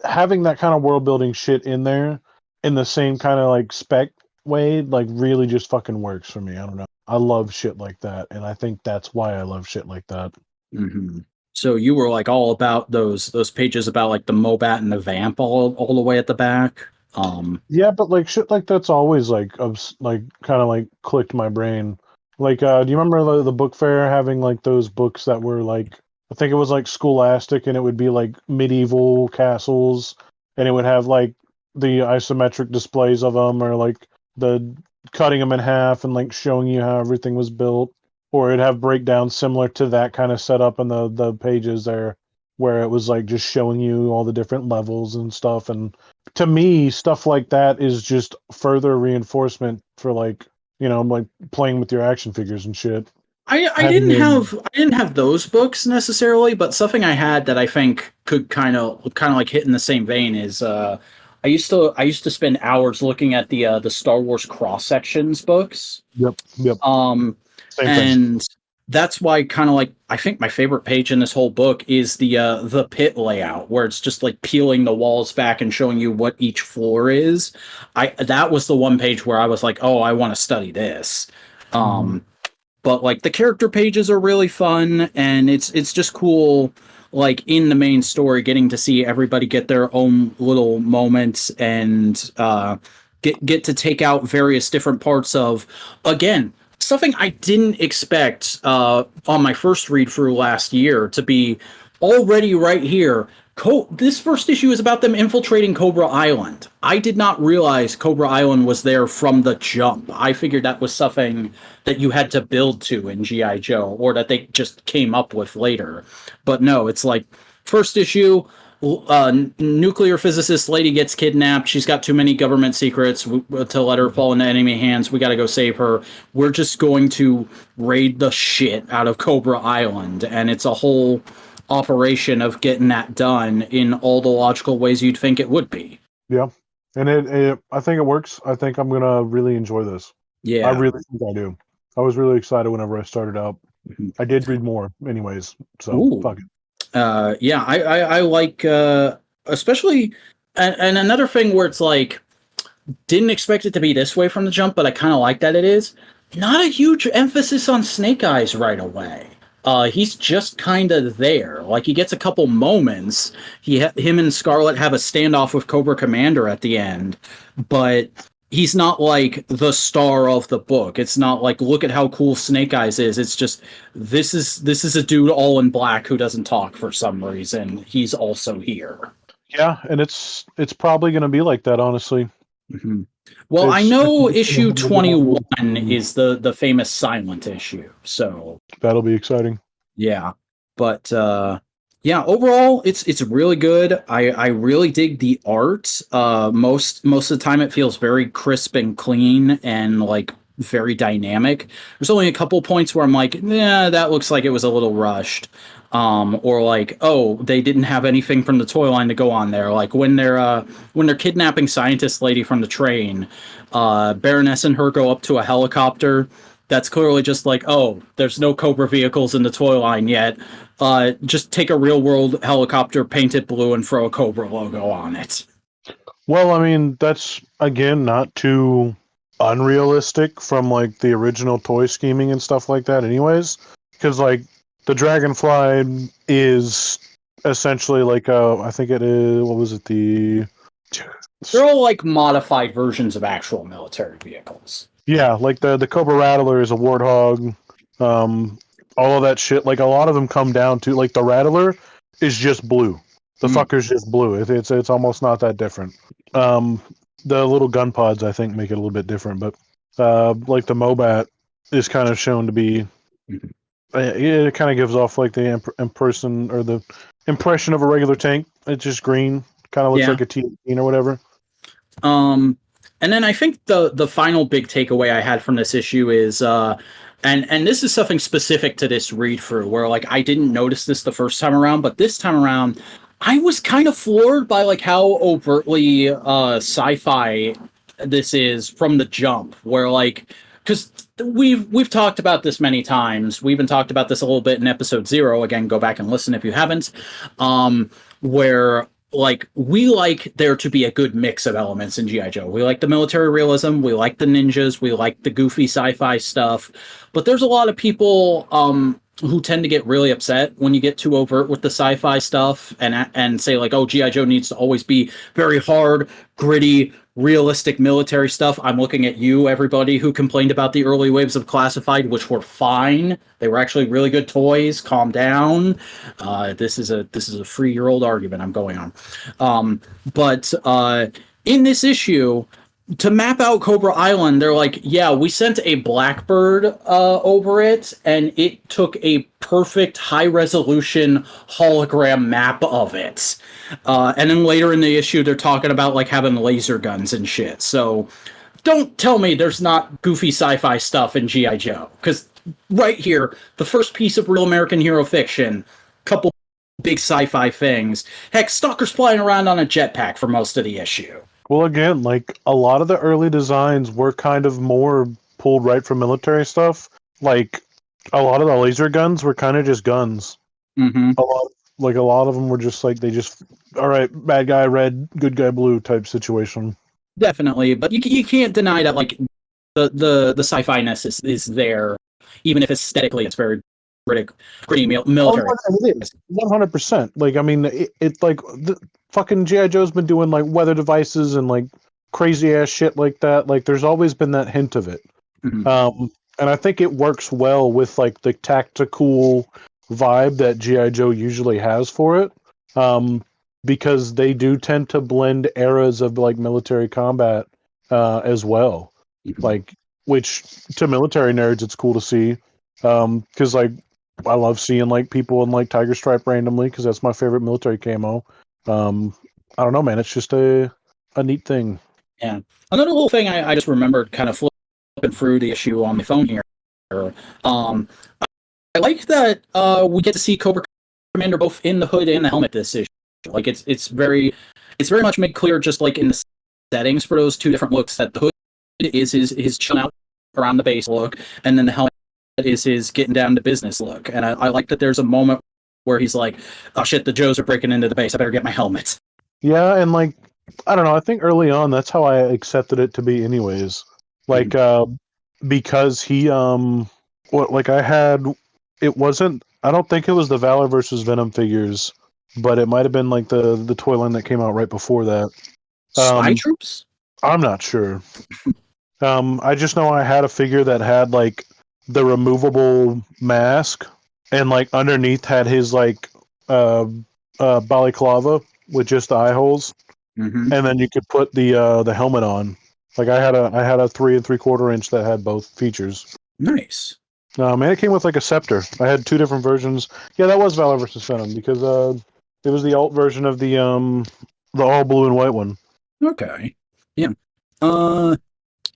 having that kind of world building shit in there in the same kind of like spec way, like really just fucking works for me. I don't know. I love shit like that, and I think that's why I love shit like that. So you were like all about those pages about like the Mobat and the Vamp all the way at the back. Yeah, but like shit like that's always like like kind of like clicked my brain. Like, do you remember the book fair having like those books that were like, I think it was like Scholastic, and it would be like medieval castles, and it would have like the isometric displays of them, or like the cutting them in half and like showing you how everything was built, or it'd have breakdowns similar to that kind of setup in the pages there, where it was like just showing you all the different levels and stuff. And to me, stuff like that is just further reinforcement for like, like playing with your action figures and shit. I Having didn't your have those books necessarily, but something I had that I think could kind of like hit in the same vein is I used to spend hours looking at the Star Wars cross sections books. yep, Um, same thing. and that's why kind of like I think my favorite page in this whole book is the pit layout where it's just like peeling the walls back and showing you what each floor is. That was the one page where I was like, oh, I want to study this. Mhm. But like the character pages are really fun, and it's just cool, like in the main story getting to see everybody get their own little moments and get to take out various different parts of, again, something I didn't expect on my first read through last year to be already right here. This first issue is about them infiltrating Cobra Island. I did not realize Cobra Island was there from the jump. I figured that was something that you had to build to in G.I. Joe, or that they just came up with later. But no, it's like first issue, nuclear physicist lady gets kidnapped. She's got too many government secrets to let her fall into enemy hands. We got to go save her. We're just going to raid the shit out of Cobra Island, and it's a whole operation of getting that done in all the logical ways you'd think it would be. Yeah, and I think it works. I think I'm gonna really enjoy this. I Yeah. really think I do. I was really excited whenever I started out. I did read more, anyways. So Ooh. fuck it. Yeah, I like especially, and another thing where it's like didn't expect it to be this way from the jump, but I kind of like that it is not a huge emphasis on Snake Eyes right away. He's just kind of there. Like he gets a couple moments. Him and Scarlet have a standoff with Cobra Commander at the end, but he's not like the star of the book. It's not like look at how cool Snake Eyes is. It's just this is a dude all in black who doesn't talk for some reason. He's also here. Yeah, and it's probably gonna be like that, honestly. Mhm. Well, I It's know just gonna issue have a lot more 21 is the famous silent issue. So, that'll be exciting. yeah. But yeah, overall it's really good. I really dig the art. Most of the time it feels very crisp and clean and like very dynamic. There's only a couple points where I'm like, yeah, that looks like it was a little rushed. Or like, oh, they didn't have anything from the toy line to go on there. Like when they're kidnapping scientist lady from the train, Baroness and her go up to a helicopter that's clearly just like, oh, there's no Cobra vehicles in the toy line yet. Just take a real world helicopter, paint it blue, and throw a Cobra logo on it. Well, I mean, that's again not too unrealistic from like the original toy scheming and stuff like that, anyways. Because like the Dragonfly is essentially like I think it is, what was it, the They're all like modified versions of actual military vehicles. yeah, like the Cobra Rattler is a Warthog. Um, all of that shit. Like a lot of them come down to like the Rattler is just blue. The Mm. fucker's just blue. It's almost not that different. Um, the little gun pods I think make it a little bit different, but like the Mobat is kind of shown to be. It kind of gives off like the impression or the impression of a regular tank. It's just green. Kind of looks Yeah. like a T-18 or whatever. And then I think the final big takeaway I had from this issue is and this is something specific to this read through where like I didn't notice this the first time around, but this time around I was kind of floored by like how overtly sci-fi this is from the jump, where like because we've talked about this many times. We even talked about this a little bit in episode 0. Again, go back and listen if you haven't. Where like we like there to be a good mix of elements in GI Joe. We like the military realism, we like the ninjas, we like the goofy sci-fi stuff, but there's a lot of people who tend to get really upset when you get too overt with the sci-fi stuff and say like, oh, G.I. Joe needs to always be very hard, gritty, realistic military stuff. I'm looking at you, everybody who complained about the early waves of Classified, which were fine. They were actually really good toys. Calm down. This is a 3-year-old argument I'm going on. But in this issue, to map out Cobra Island, they're like, yeah, we sent a Blackbird over it, and it took a perfect high-resolution hologram map of it. And then later in the issue, they're talking about like having laser guns and shit. So don't tell me there's not goofy sci-fi stuff in G.I. Joe, because right here, the first piece of real American hero fiction, couple big sci-fi things. Heck, Stalker's flying around on a jetpack for most of the issue. Well, again, like a lot of the early designs were kind of more pulled right from military stuff. Like a lot of the laser guns were kind of just guns. Mm-hmm. A lot of them were just like all right, bad guy red, good guy blue type situation. Definitely, but you can't deny that like the sci-fi-ness is there, even if aesthetically it's very gritty military. Oh, it is 100%. Like I mean, it like the fucking G.I. Joe's been doing like weather devices and like crazy ass shit like that. Like there's always been that hint of it. Mm-hmm. And I think it works well with like the tactical vibe that G.I. Joe usually has for it. Because they do tend to blend eras of like military combat as well. Mm-hmm. Like which to military nerds it's cool to see. Because like I love seeing like people in like Tiger Stripe randomly because that's my favorite military camo. I don't know, man. It's just a neat thing. Yeah. Another little thing I just remembered kind of flipping through the issue on my phone here. I like that we get to see Cobra Commander both in the hood and the helmet this issue. Like it's very much made clear just like in the settings for those two different looks that the hood is his chill out around the base look, and then the helmet is his getting down to business look. And I like that there's a moment where he's like, oh shit, the Joes are breaking into the base. I better get my helmet. Yeah, and like, I don't know. I think early on, that's how I accepted it to be anyways. Like, because he, it wasn't, I don't think it was the Valor versus Venom figures, but it might have been like the toy line that came out right before that. Spy Troops? I'm not sure. I just know I had a figure that had like the removable mask, and like underneath had his like balaclava with just the eye holes, mm-hmm. and then you could put the helmet on. Like I had a 3 3/4 inch that had both features. Nice. And it came with like a scepter. I had 2 different versions. Yeah, that was Valor versus Venom because it was the alt version of the all blue and white one. Okay. Yeah.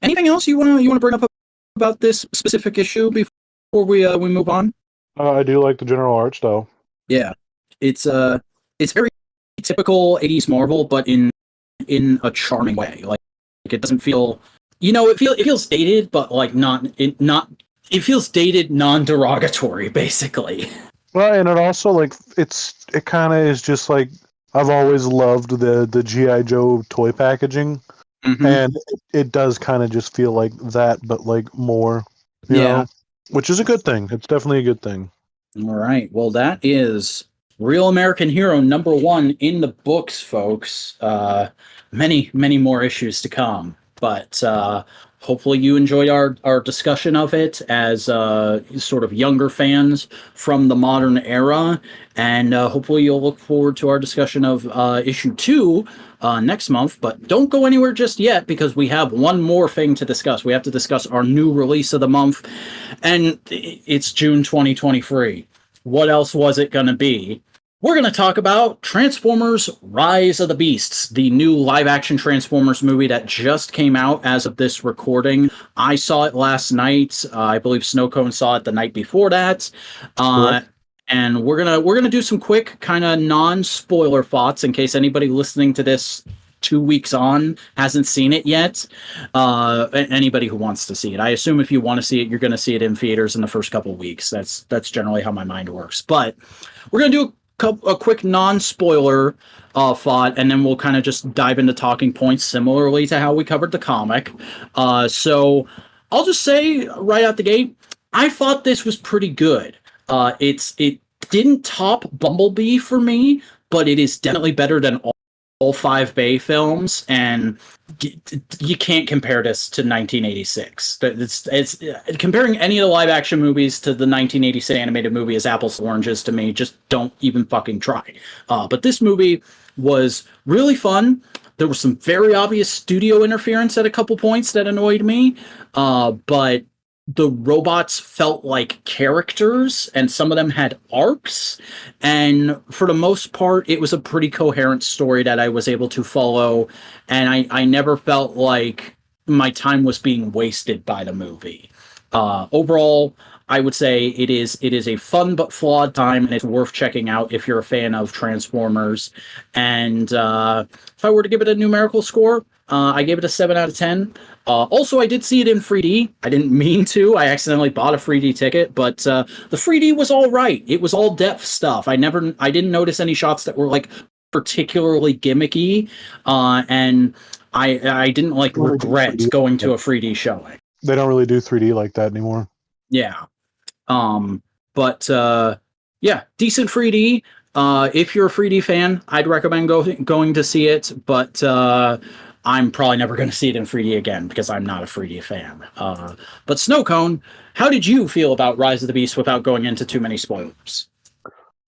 Anything else you wanna bring up about this specific issue before we move on? I do like the general art style. Yeah, it's very typical 80s Marvel, but in a charming way. Like it doesn't feel, it feels dated, but like it feels dated, non-derogatory, basically. Well, and it also like it kind of is just like I've always loved the G.I. Joe toy packaging, mm-hmm. and it does kind of just feel like that, but like more, you know, which is a good thing. It's definitely a good thing. All right. Well, that is Real American Hero #1 in the books, folks. Many more issues to come, but hopefully you enjoyed our discussion of it as sort of younger fans from the modern era, and hopefully you'll look forward to our discussion of issue 2 next month. But don't go anywhere just yet, because we have one more thing to discuss. We have to discuss our new release of the month, and it's June 2023. What else was it going to be? We're going to talk about Transformers Rise of the Beasts, the new live-action Transformers movie that just came out as of this recording. I saw it last night. I believe Snowcone saw it the night before that. And we're gonna do some quick kind of non-spoiler thoughts in case anybody listening to this 2 weeks on hasn't seen it yet. Anybody who wants to see it, I assume if you want to see it, you're going to see it in theaters in the first couple of weeks. That's generally how my mind works. But we're gonna do a quick non-spoiler thought, and then we'll kind of just dive into talking points similarly to how we covered the comic. So I'll just say right out the gate, I thought this was pretty good. It didn't top Bumblebee for me, but it is definitely better than all five Bay films, and you can't compare this to 1986. It's comparing any of the live action movies to the 1986 animated movie is apples to oranges to me. Just don't even fucking try. But this movie was really fun. There was some very obvious studio interference at a couple points that annoyed me, but the robots felt like characters, and some of them had arcs, and for the most part it was a pretty coherent story that I was able to follow, and I never felt like my time was being wasted by the movie. Overall, I would say it is a fun but flawed time, and it's worth checking out if you're a fan of Transformers. And if I were to give it a numerical score, I gave it a 7 out of 10. Also, I did see it in 3D. I didn't mean to. I accidentally bought a 3D ticket, but the 3D was all right. It was all depth stuff. I didn't notice any shots that were like particularly gimmicky, and I didn't like regret going to a 3D showing. They don't really do 3D like that anymore. Yeah. But yeah, decent 3D. If you're a 3D fan, I'd recommend going to see it, but I'm probably never going to see it in 3D again because I'm not a 3D fan. But Snowcone, how did you feel about Rise of the Beast without going into too many spoilers?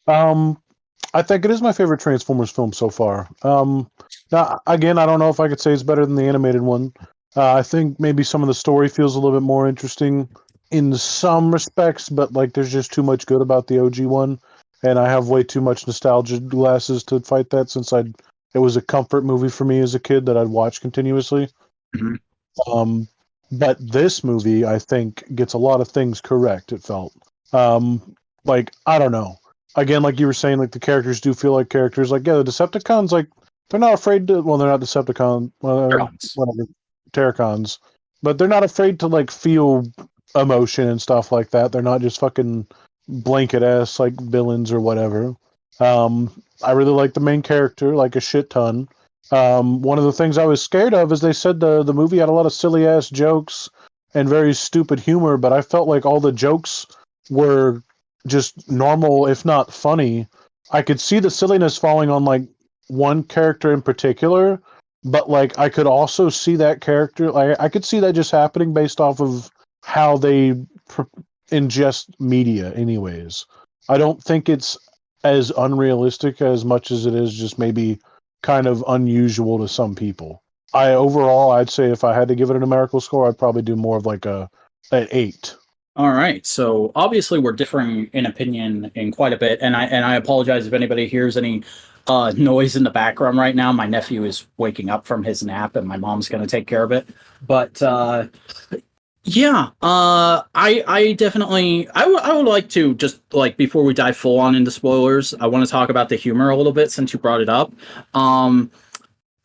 I think it is my favorite Transformers film so far. Now, again, I don't know if I could say it's better than the animated one. I think maybe some of the story feels a little bit more interesting in some respects, but like there's just too much good about the OG one, and I have way too much nostalgia glasses to fight that since it was a comfort movie for me as a kid that I'd watch continuously. Mm-hmm. But this movie, I think, gets a lot of things correct, it felt. Like, I don't know. Again, like you were saying, like the characters do feel like characters. Like, yeah, the Decepticons, like, they're not afraid to, well, they're not Decepticons, whatever, Terracons, but they're not afraid to, like, feel emotion and stuff like that. They're not just fucking blanket ass, like, villains or whatever. I really like the main character, like a shit ton. One of the things I was scared of is they said the movie had a lot of silly ass jokes and very stupid humor, but I felt like all the jokes were just normal, if not funny. I could see the silliness falling on like one character in particular, but like I could also see that character, like I could see that just happening based off of how they ingest media anyways. I don't think it's as unrealistic as much as it is just maybe kind of unusual to some people. I'd say if I had to give it a numerical score, I'd probably do more of like an 8. All right. So obviously we're differing in opinion in quite a bit, and I apologize if anybody hears any noise in the background right now. My nephew is waking up from his nap, and my mom's going to take care of it. But yeah, I definitely I would like to just like before we dive full on into spoilers, I want to talk about the humor a little bit since you brought it up.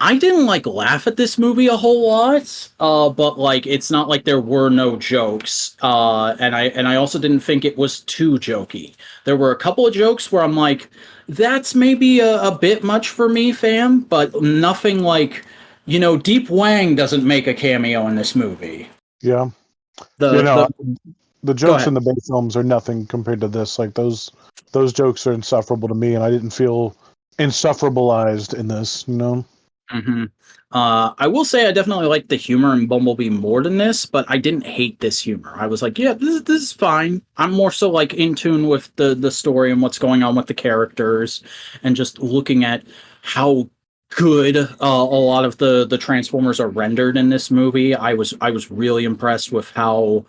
I didn't like laugh at this movie a whole lot, but like it's not like there were no jokes, and I also didn't think it was too jokey. There were a couple of jokes where I'm like, that's maybe a bit much for me, fam, but nothing like, Deep Wang doesn't make a cameo in this movie. Yeah, the jokes in the Bay films are nothing compared to this. Like those jokes are insufferable to me, and I didn't feel insufferableized in this. Mm-hmm. I will say I definitely liked the humor in Bumblebee more than this, but I didn't hate this humor. I was like, yeah, this is fine. I'm more so like in tune with the story and what's going on with the characters, and just looking at how good a lot of the Transformers are rendered in this movie. I was really impressed with how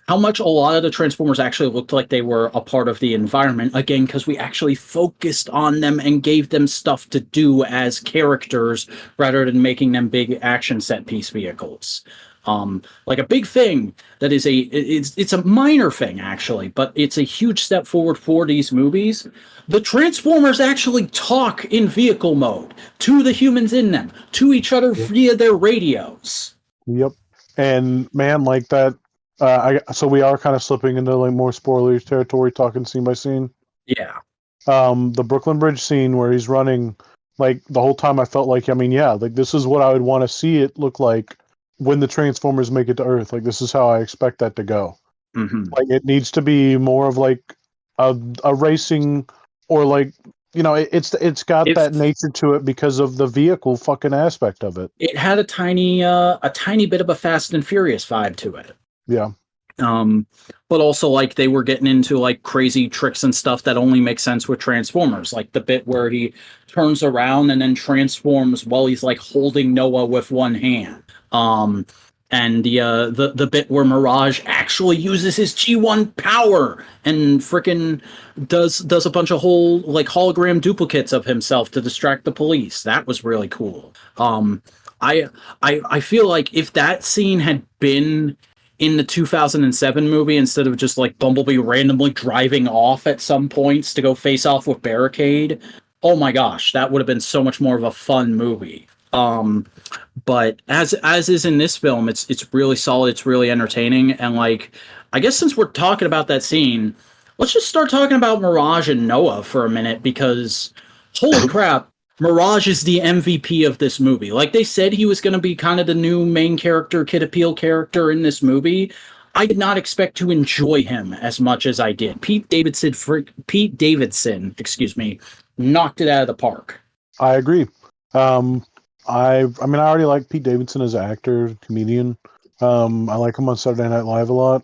much a lot of the Transformers actually looked like they were a part of the environment, again, because we actually focused on them and gave them stuff to do as characters rather than making them big action set piece vehicles. Like a big thing that is it's a minor thing actually, but it's a huge step forward for these movies. The Transformers actually talk in vehicle mode to the humans in them, to each other via their radios. Yep. And man, like that, so we are kind of slipping into like more spoilers territory, talking scene by scene. Yeah. The Brooklyn Bridge scene where he's running, like the whole time I felt like, like this is what I would want to see it look like when the Transformers make it to Earth. Like this is how I expect that to go. Hmm. Like it needs to be more of like a racing or like it's got If that nature to it because of the vehicle fucking aspect of it. it had a tiny bit of a Fast and Furious vibe to it. Yeah. Um, but also like they were getting into like crazy tricks and stuff that only make sense with Transformers, like the bit where he turns around and then transforms while he's like holding Noah with one hand. And the bit where Mirage actually uses his G1 power and freaking does a bunch of whole like hologram duplicates of himself to distract the police. That was really cool. I I feel like if that scene had been in the 2007 movie instead of just like Bumblebee randomly driving off at some points to go face off with Barricade, oh my gosh, that would have been so much more of a fun movie. But as is in this film, it's really solid, it's really entertaining, and like I guess since we're talking about that scene, let's just start talking about Mirage and Noah for a minute because holy crap, Mirage is the MVP of this movie. Like they said he was going to be kind of the new main character, kid appeal character in this movie. I did not expect to enjoy him as much as I did. Pete Davidson, excuse me, knocked it out of the park. I agree. I mean, I already like Pete Davidson as an actor, comedian. I like him on Saturday Night Live a lot.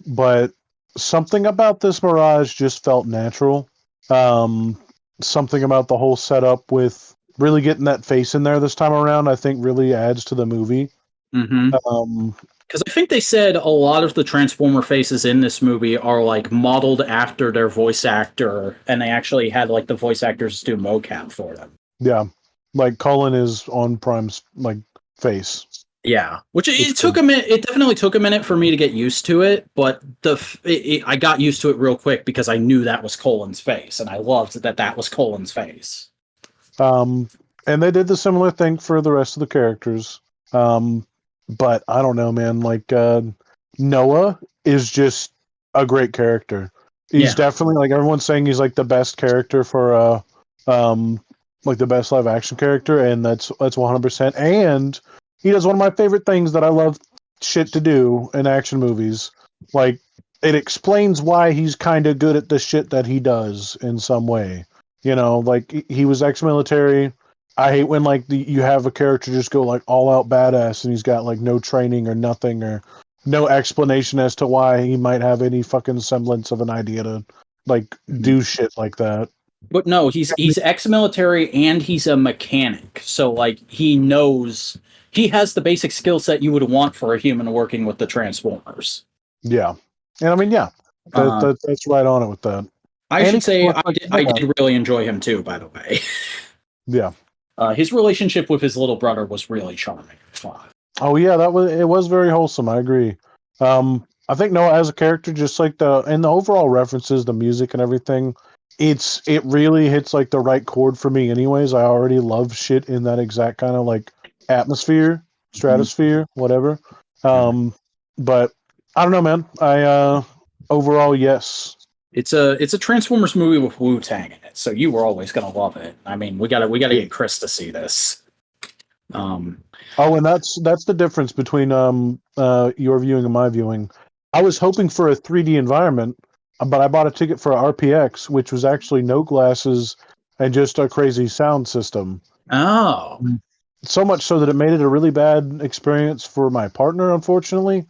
But something about this Mirage just felt natural. Something about the whole setup with really getting that face in there this time around, I think really adds to the movie. Mm-hmm. Because I think they said a lot of the Transformer faces in this movie are like modeled after their voice actor, and they actually had like the voice actors do mocap for them. Yeah, like Cullen is on Prime's like face. Yeah, which it It's took a minute. It definitely took a minute for me to get used to it, but I got used to it real quick because I knew that was Colin's face, and I loved that was Colin's face. And they did the similar thing for the rest of the characters. But I don't know, man. Like Noah is just a great character. He's definitely like everyone's saying he's like the best character for like the best live action character, and that's 100%. And he does one of my favorite things that I love shit to do in action movies. Like it explains why he's kind of good at the shit that he does in some way. Like he was ex-military. I hate when like you have a character just go like all out badass and he's got like no training or nothing or no explanation as to why he might have any fucking semblance of an idea to like do shit like that. But no, he's ex-military and he's a mechanic, so like he has the basic skill set you would want for a human working with the Transformers. Yeah, and I mean, yeah, that's right on it with that. I And should say I did really enjoy him too, by the way. Yeah. His relationship with his little brother was really charming. Oh yeah, it was very wholesome. I agree. I think Noah as a character, just like the overall references, the music and everything, it really hits like the right chord for me. Anyways, I already love shit in that exact kind of like atmosphere, stratosphere, whatever. But I don't know, man. I overall, yes. It's a Transformers movie with Wu-Tang in it, so you were always gonna love it. I mean, we gotta get Chris to see this. Oh, and that's the difference between your viewing and my viewing. I was hoping for a 3D environment, but I bought a ticket for a RPX, which was actually no glasses and just a crazy sound system. Oh. So much so that it made it a really bad experience for my partner, unfortunately.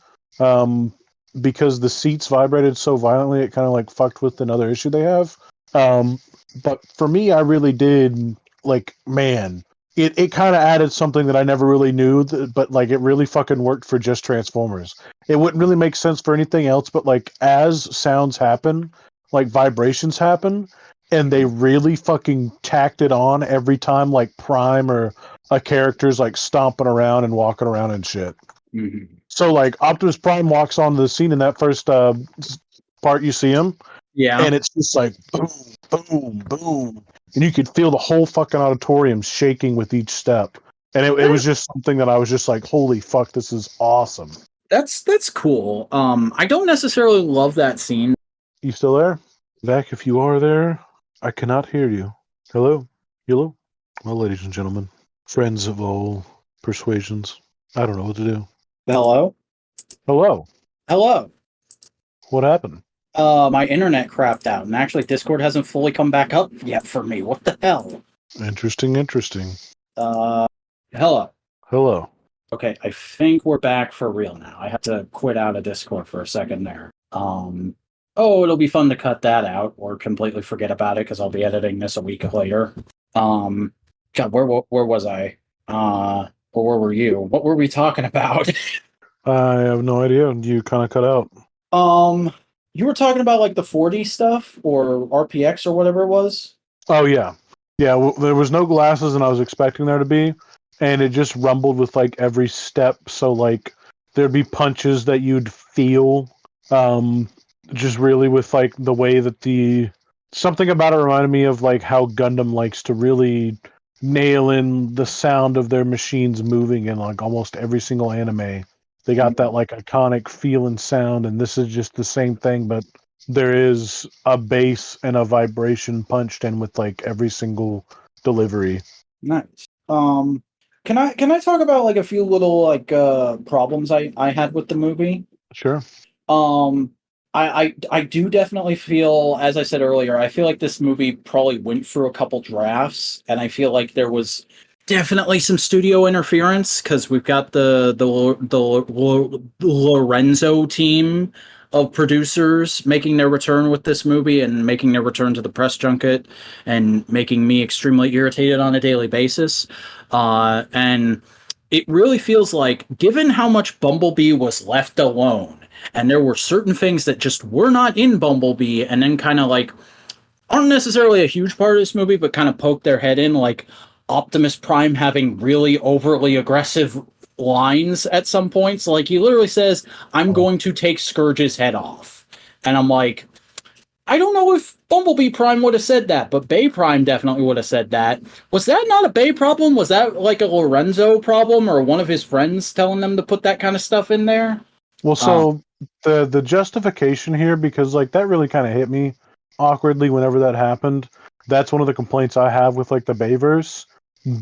Because the seats vibrated so violently, it kind of like fucked with another issue they have. But for me, I really did like, man, it kind of added something that I never really knew, but like it really fucking worked for just Transformers. It wouldn't really make sense for anything else, but like as sounds happen, like vibrations happen, and they really fucking tacked it on every time like Prime or a character's like stomping around and walking around and shit. Mm-hmm. So like Optimus Prime walks onto the scene in that first part you see him. Yeah. And it's just like boom, boom, boom. And you could feel the whole fucking auditorium shaking with each step. And it was just something that I was just like, holy fuck, this is awesome. That's cool. I don't necessarily love that scene. You still there? Vac, if you are there, I cannot hear you. Hello? Hello? Well, ladies and gentlemen, friends of all persuasions, I don't know what to do. Hello? Hello? Hello? What happened? My internet crapped out, and actually Discord hasn't fully come back up yet for me. What the hell? Interesting, interesting. Hello. Hello. Okay, I think we're back for real now. I have to quit out of Discord for a second there. Oh, it'll be fun to cut that out or completely forget about it because I'll be editing this a week later. God, where was I? Or where were you? What were we talking about? I have no idea. You kind of cut out. You were talking about like the 4D stuff or RPX or whatever it was. Oh, yeah. Yeah, well, there was no glasses, and I was expecting there to be, and it just rumbled with, like, every step, so, like, there'd be punches that you'd feel, just really with, like, the way that something about it reminded me of, like, how Gundam likes to really nail in the sound of their machines moving in, like, almost every single anime. They got that, like, iconic feel and sound, and this is just the same thing, but there is a bass and a vibration punched in with like every single delivery. Nice. Can I talk about like a few little like problems I had with the movie? Sure. I do definitely feel, as I said earlier, I feel like this movie probably went through a couple drafts, and I feel like there was definitely some studio interference because we've got the Lorenzo team of producers making their return with this movie and making their return to the press junket and making me extremely irritated on a daily basis. And it really feels like, given how much Bumblebee was left alone, and there were certain things that just were not in Bumblebee, and then kind of like aren't necessarily a huge part of this movie, but kind of poke their head in, like Optimus Prime having really overly aggressive lines at some points. Like he literally says, "I'm going to take Scourge's head off," and I'm like, I don't know if Bumblebee Prime would have said that, but Bay Prime definitely would have said that. Was that not a Bay problem? Was that like a Lorenzo problem or one of his friends telling them to put that kind of stuff in there? Well, so the justification here, because like that really kind of hit me awkwardly whenever that happened. That's one of the complaints I have with like the Bayverse.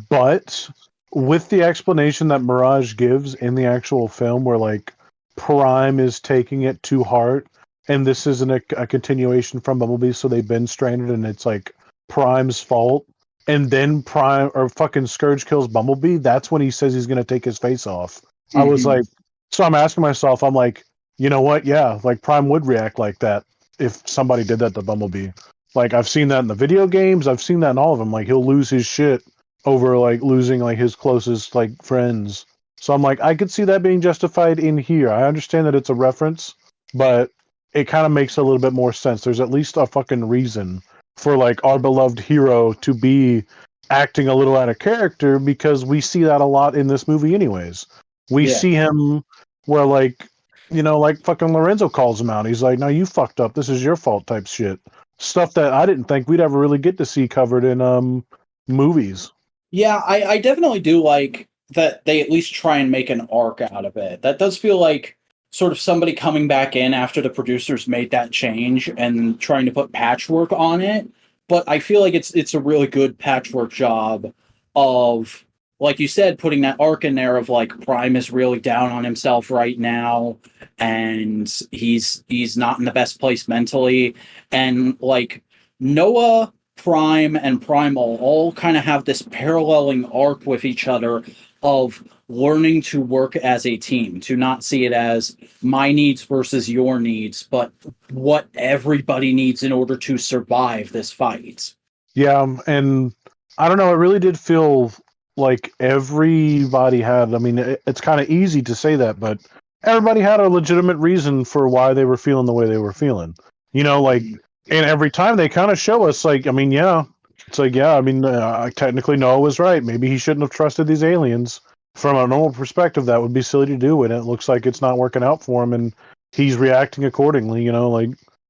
But with the explanation that Mirage gives in the actual film, where like Prime is taking it to heart, and this isn't a continuation from Bumblebee, so they've been stranded, and it's like Prime's fault. And then Prime or fucking Scourge kills Bumblebee. That's when he says he's gonna take his face off. I was like, so I'm asking myself, I'm like, you know what? Yeah, like Prime would react like that if somebody did that to Bumblebee. Like I've seen that in the video games. I've seen that in all of them. Like he'll lose his shit over like losing like his closest like friends. So I'm like, I could see that being justified in here. I understand that it's a reference, but it kind of makes a little bit more sense. There's at least a fucking reason for like our beloved hero to be acting a little out of character, because we see that a lot in this movie anyways. We see him where like, you know, like fucking Lorenzo calls him out. He's like, no, you fucked up. This is your fault type shit. Stuff that I didn't think we'd ever really get to see covered in movies. Yeah, I definitely do like that they at least try and make an arc out of it. That does feel like sort of somebody coming back in after the producers made that change and trying to put patchwork on it. But I feel like it's a really good patchwork job of, like you said, putting that arc in there of like Prime is really down on himself right now and he's not in the best place mentally. And like Noah, Prime, and Primal all kind of have this paralleling arc with each other of learning to work as a team, to not see it as my needs versus your needs, but what everybody needs in order to survive this fight. Yeah, and I don't know, it really did feel like everybody had, I mean, it's kind of easy to say that, but everybody had a legitimate reason for why they were feeling the way they were feeling. You know, like, and every time they kind of show us, like, I mean, yeah, it's like, yeah, I mean, technically Noah was right. Maybe he shouldn't have trusted these aliens. From a normal perspective, that would be silly to do, and it looks like it's not working out for him, and he's reacting accordingly. You know, like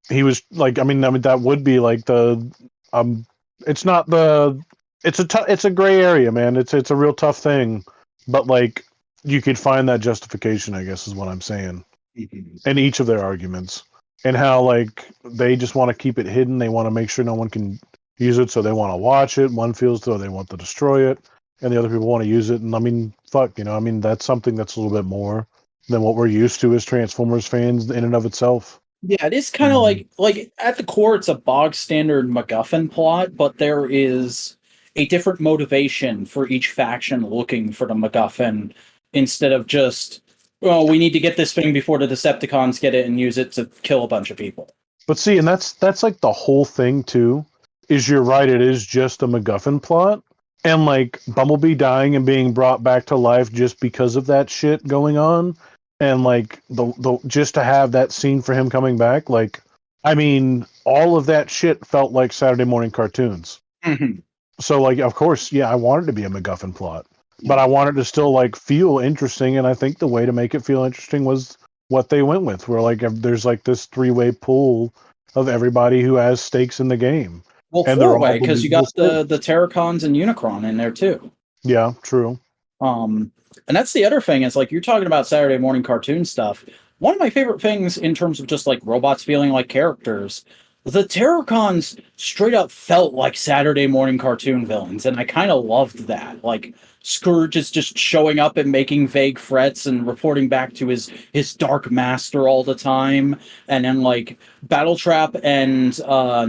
he was like, I mean, that would be like it's not the, it's a gray area, man. It's a real tough thing, but like you could find that justification, I guess, is what I'm saying, in each of their arguments, and how like they just want to keep it hidden. They want to make sure no one can use it, so they want to watch it. One feels though they want to destroy it, and the other people want to use it. And I mean, fuck, you know, I mean, that's something that's a little bit more than what we're used to as Transformers fans in and of itself. Yeah, it is kind of like at the core, it's a bog standard MacGuffin plot, but there is a different motivation for each faction looking for the MacGuffin instead of just, well, we need to get this thing before the Decepticons get it and use it to kill a bunch of people. But see, and that's like the whole thing too. Is you're right? It is just a MacGuffin plot, and like Bumblebee dying and being brought back to life just because of that shit going on, and like the just to have that scene for him coming back, like I mean, all of that shit felt like Saturday morning cartoons. Mm-hmm. So like, of course, yeah, I wanted to be a MacGuffin plot, but I wanted to still like feel interesting, and I think the way to make it feel interesting was what they went with. Where like there's like this three-way pool of everybody who has stakes in the game. Well, And they're all four-way, because you got believable the Terracons and Unicron in there too. Yeah, true. And that's the other thing is like you're talking about Saturday morning cartoon stuff. One of my favorite things in terms of just like robots feeling like characters, the Terracons straight up felt like Saturday morning cartoon villains, and I kind of loved that. Like Scourge is just showing up and making vague threats and reporting back to his dark master all the time, and then like Battletrap and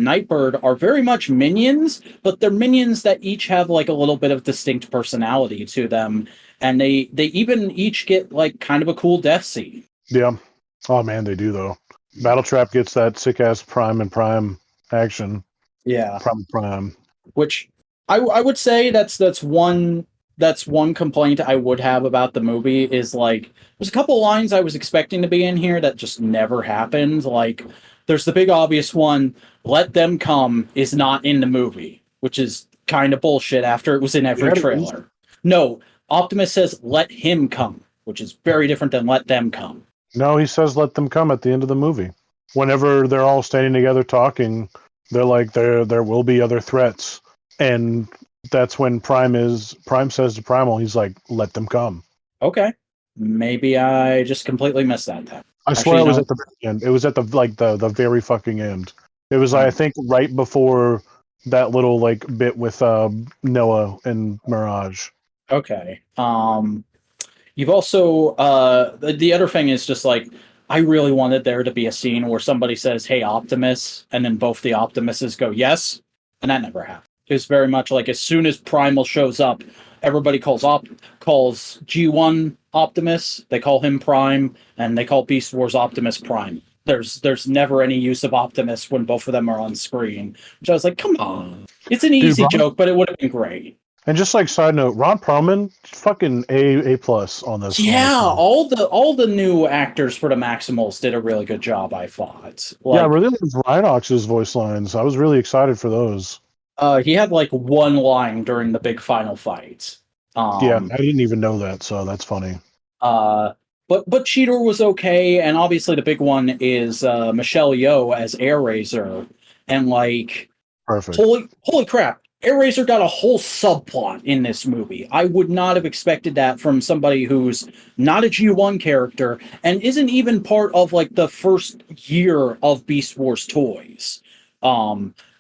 Nightbird are very much minions, but they're minions that each have like a little bit of distinct personality to them, and they even each get like kind of a cool death scene. Yeah. Oh man, they do though. Battletrap gets that sick ass prime and prime action. Yeah. Prime. Which I would say that's one complaint I would have about the movie is like there's a couple of lines I was expecting to be in here that just never happened. Like there's the big obvious one, "Let them come" is not in the movie, which is kind of bullshit after it was in every trailer. No, Optimus says "let him come," which is very different than "let them come." No, he says "let them come" at the end of the movie. Whenever they're all standing together talking, they're like, there will be other threats. And that's when Prime says to Primal, he's like, "Let them come." Okay. Maybe I just completely missed that then. I swear it was at the end. It was at the very fucking end. It was I think right before that little like bit with Noah and Mirage. Okay. You've also the other thing is just like I really wanted there to be a scene where somebody says, "Hey, Optimus," and then both the Optimuses go, "Yes," and that never happened. It's very much like as soon as Primal shows up, everybody calls G1 Optimus. They call him Prime, and they call Beast Wars Optimus Prime. There's never any use of Optimus when both of them are on screen. Which I was like, come on, it's an easy joke, but it would have been great. And just like side note, Ron Perlman, fucking A plus on this. Yeah, all the new actors for the Maximals did a really good job, I thought. Like, yeah, I really loved Rhinox's voice lines. I was really excited for those. He had like one line during the big final fight. Yeah, I didn't even know that, so that's funny. But Cheetor was okay, and obviously the big one is Michelle Yeoh as Airazor, and like, perfect. Holy crap! Airazor got a whole subplot in this movie. I would not have expected that from somebody who's not a G1 character and isn't even part of like the first year of Beast Wars toys.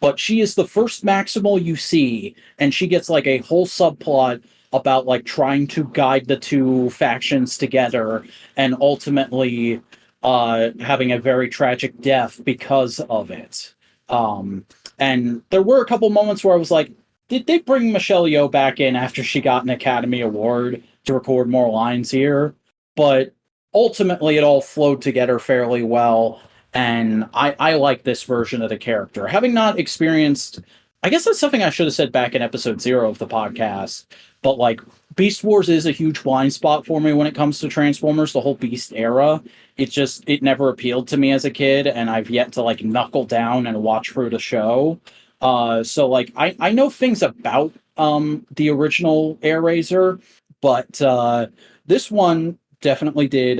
But she is the first Maximal you see, and she gets like a whole subplot about like trying to guide the two factions together and ultimately having a very tragic death because of it. And there were a couple moments where I was like, did they bring Michelle Yeoh back in after she got an Academy Award to record more lines here? But ultimately it all flowed together fairly well. And I like this version of the character. Having not experienced, I guess that's something I should have said back in episode 0 of the podcast, but like Beast Wars is a huge blind spot for me when it comes to Transformers, the whole Beast era. It never appealed to me as a kid, and I've yet to like knuckle down and watch through the show. So like I know things about the original Airazor, but this one definitely did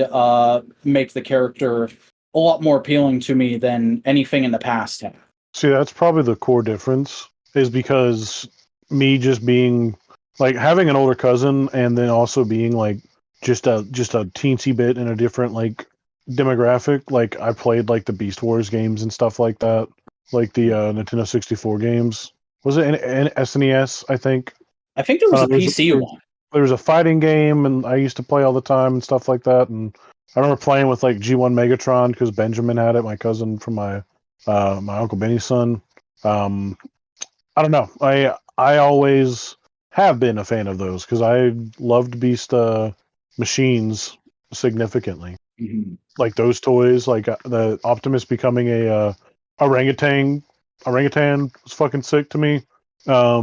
make the character a lot more appealing to me than anything in the past had. See, that's probably the core difference, is because me just being like having an older cousin and then also being like just a teensy bit in a different like demographic. Like I played like the Beast Wars games and stuff like that, like the Nintendo 64 games. Was it an SNES? I think there was a PC one. There was a fighting game, and I used to play all the time and stuff like that. And I remember playing with like G1 Megatron because Benjamin had it, my cousin from my uncle Benny's son. Um, I don't know. I always have been a fan of those because I loved Beast machines significantly. Mm-hmm. Like those toys, like the Optimus becoming a orangutan. Orangutan was fucking sick to me. I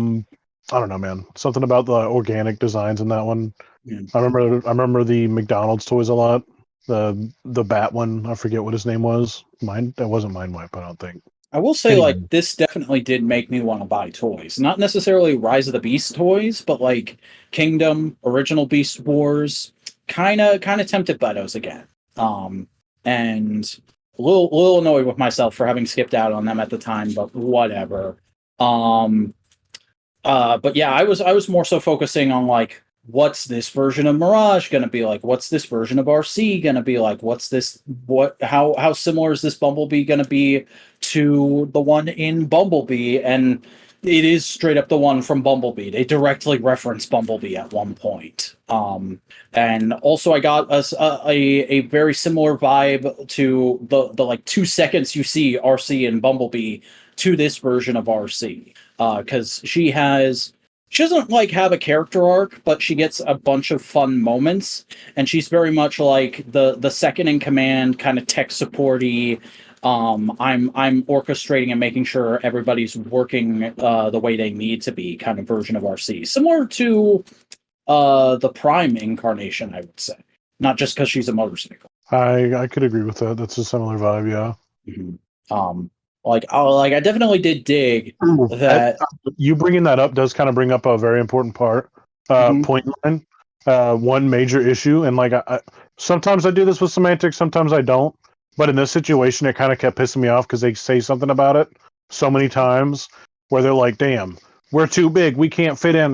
don't know, man. Something about the organic designs in that one. Yeah. I remember the McDonald's toys a lot. The bat one, I forget what his name was. Mine that wasn't Mind Wipe, I don't think. I will say, Anyway, like, this definitely did make me want to buy toys. Not necessarily Rise of the Beast toys, but like Kingdom, Original Beast Wars, kind of tempted by those again. And a little annoyed with myself for having skipped out on them at the time, but whatever. Um, but yeah, I was more so focusing on like what's this version of Mirage gonna be like? What's this version of RC gonna be like? What's this what how similar is this Bumblebee gonna be to the one in Bumblebee? And it is straight up the one from Bumblebee. They directly reference Bumblebee at one point. And also I got a very similar vibe to the like 2 seconds you see RC and Bumblebee to this version of RC. Because she doesn't like have a character arc, but she gets a bunch of fun moments, and she's very much like the second in command, kind of tech supporty. I'm orchestrating and making sure everybody's working the way they need to be, kind of version of RC, similar to the Prime incarnation, I would say. Not just because she's a motorcycle. I could agree with that. That's a similar vibe, yeah. Mm-hmm. I definitely did dig Ooh, that. you bringing that up does kind of bring up a very important Mhm. point line. One major issue, and like sometimes I do this with semantics, sometimes I don't. But in this situation, it kind of kept pissing me off because they say something about it so many times where they're like, "Damn, we're too big, we can't fit in.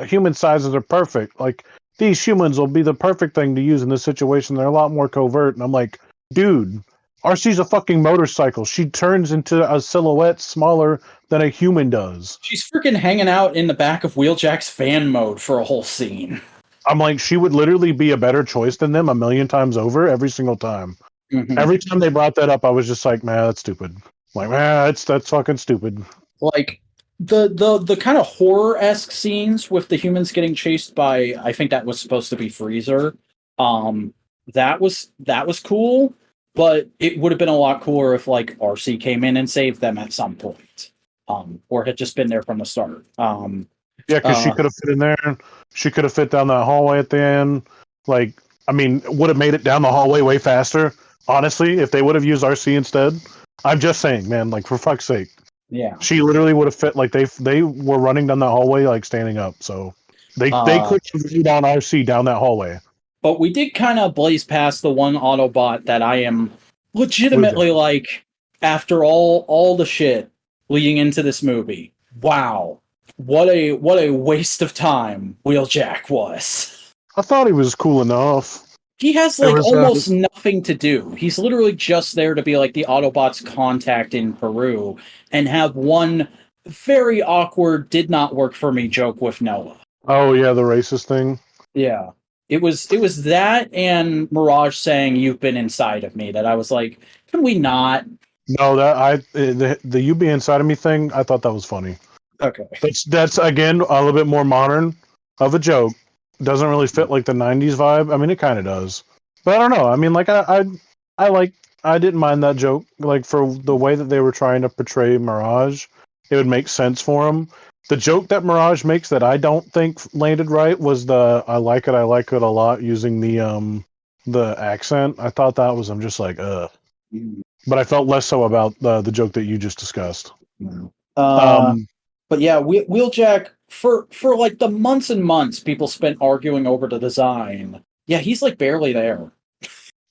Human sizes are perfect. Like these humans will be the perfect thing to use in this situation. They're a lot more covert." And I'm like, dude. RC's a fucking motorcycle. She turns into a silhouette smaller than a human does. She's freaking hanging out in the back of Wheeljack's fan mode for a whole scene. I'm like, she would literally be a better choice than them a million times over every single time. Mm-hmm. Every time they brought that up, I was just like, man, that's stupid. I'm like, man, that's fucking stupid. Like the kind of horror-esque scenes with the humans getting chased by, I think that was supposed to be Freezer. That was cool, but it would have been a lot cooler if like RC came in and saved them at some point. Or had just been there from the start. Yeah, because she could have fit in there. She could have fit down that hallway at the end. Like, I mean, would have made it down the hallway way faster. Honestly, if they would have used RC instead. I'm just saying, man. Like, for fuck's sake, yeah. she literally would have fit. Like, they were running down that hallway like standing up. So they could have viewed on RC down that hallway. But we did kind of blaze past the one Autobot that I am legitimately like, after all the shit leading into this movie. Wow. What a waste of time Wheeljack was. I thought he was cool enough. He has like almost nothing to do. He's literally just there to be like the Autobots' contact in Peru and have one very awkward did not work for me joke with Noah. Oh yeah, the racist thing. Yeah. It was that and Mirage saying you've been inside of me that I was like, can we not? No, the you be inside of me thing, I thought that was funny. Okay. That's again a little bit more modern of a joke. Doesn't really fit like the '90s vibe. I mean, it kind of does, but I don't know. I mean, like I didn't mind that joke. Like for the way that they were trying to portray Mirage, it would make sense for them. The joke that Mirage makes that I don't think landed right was the I like it a lot using the accent. I thought that was I'm just like but I felt less so about the joke that you just discussed. But yeah, Wheeljack for like the months and months people spent arguing over the design. Yeah, he's like barely there.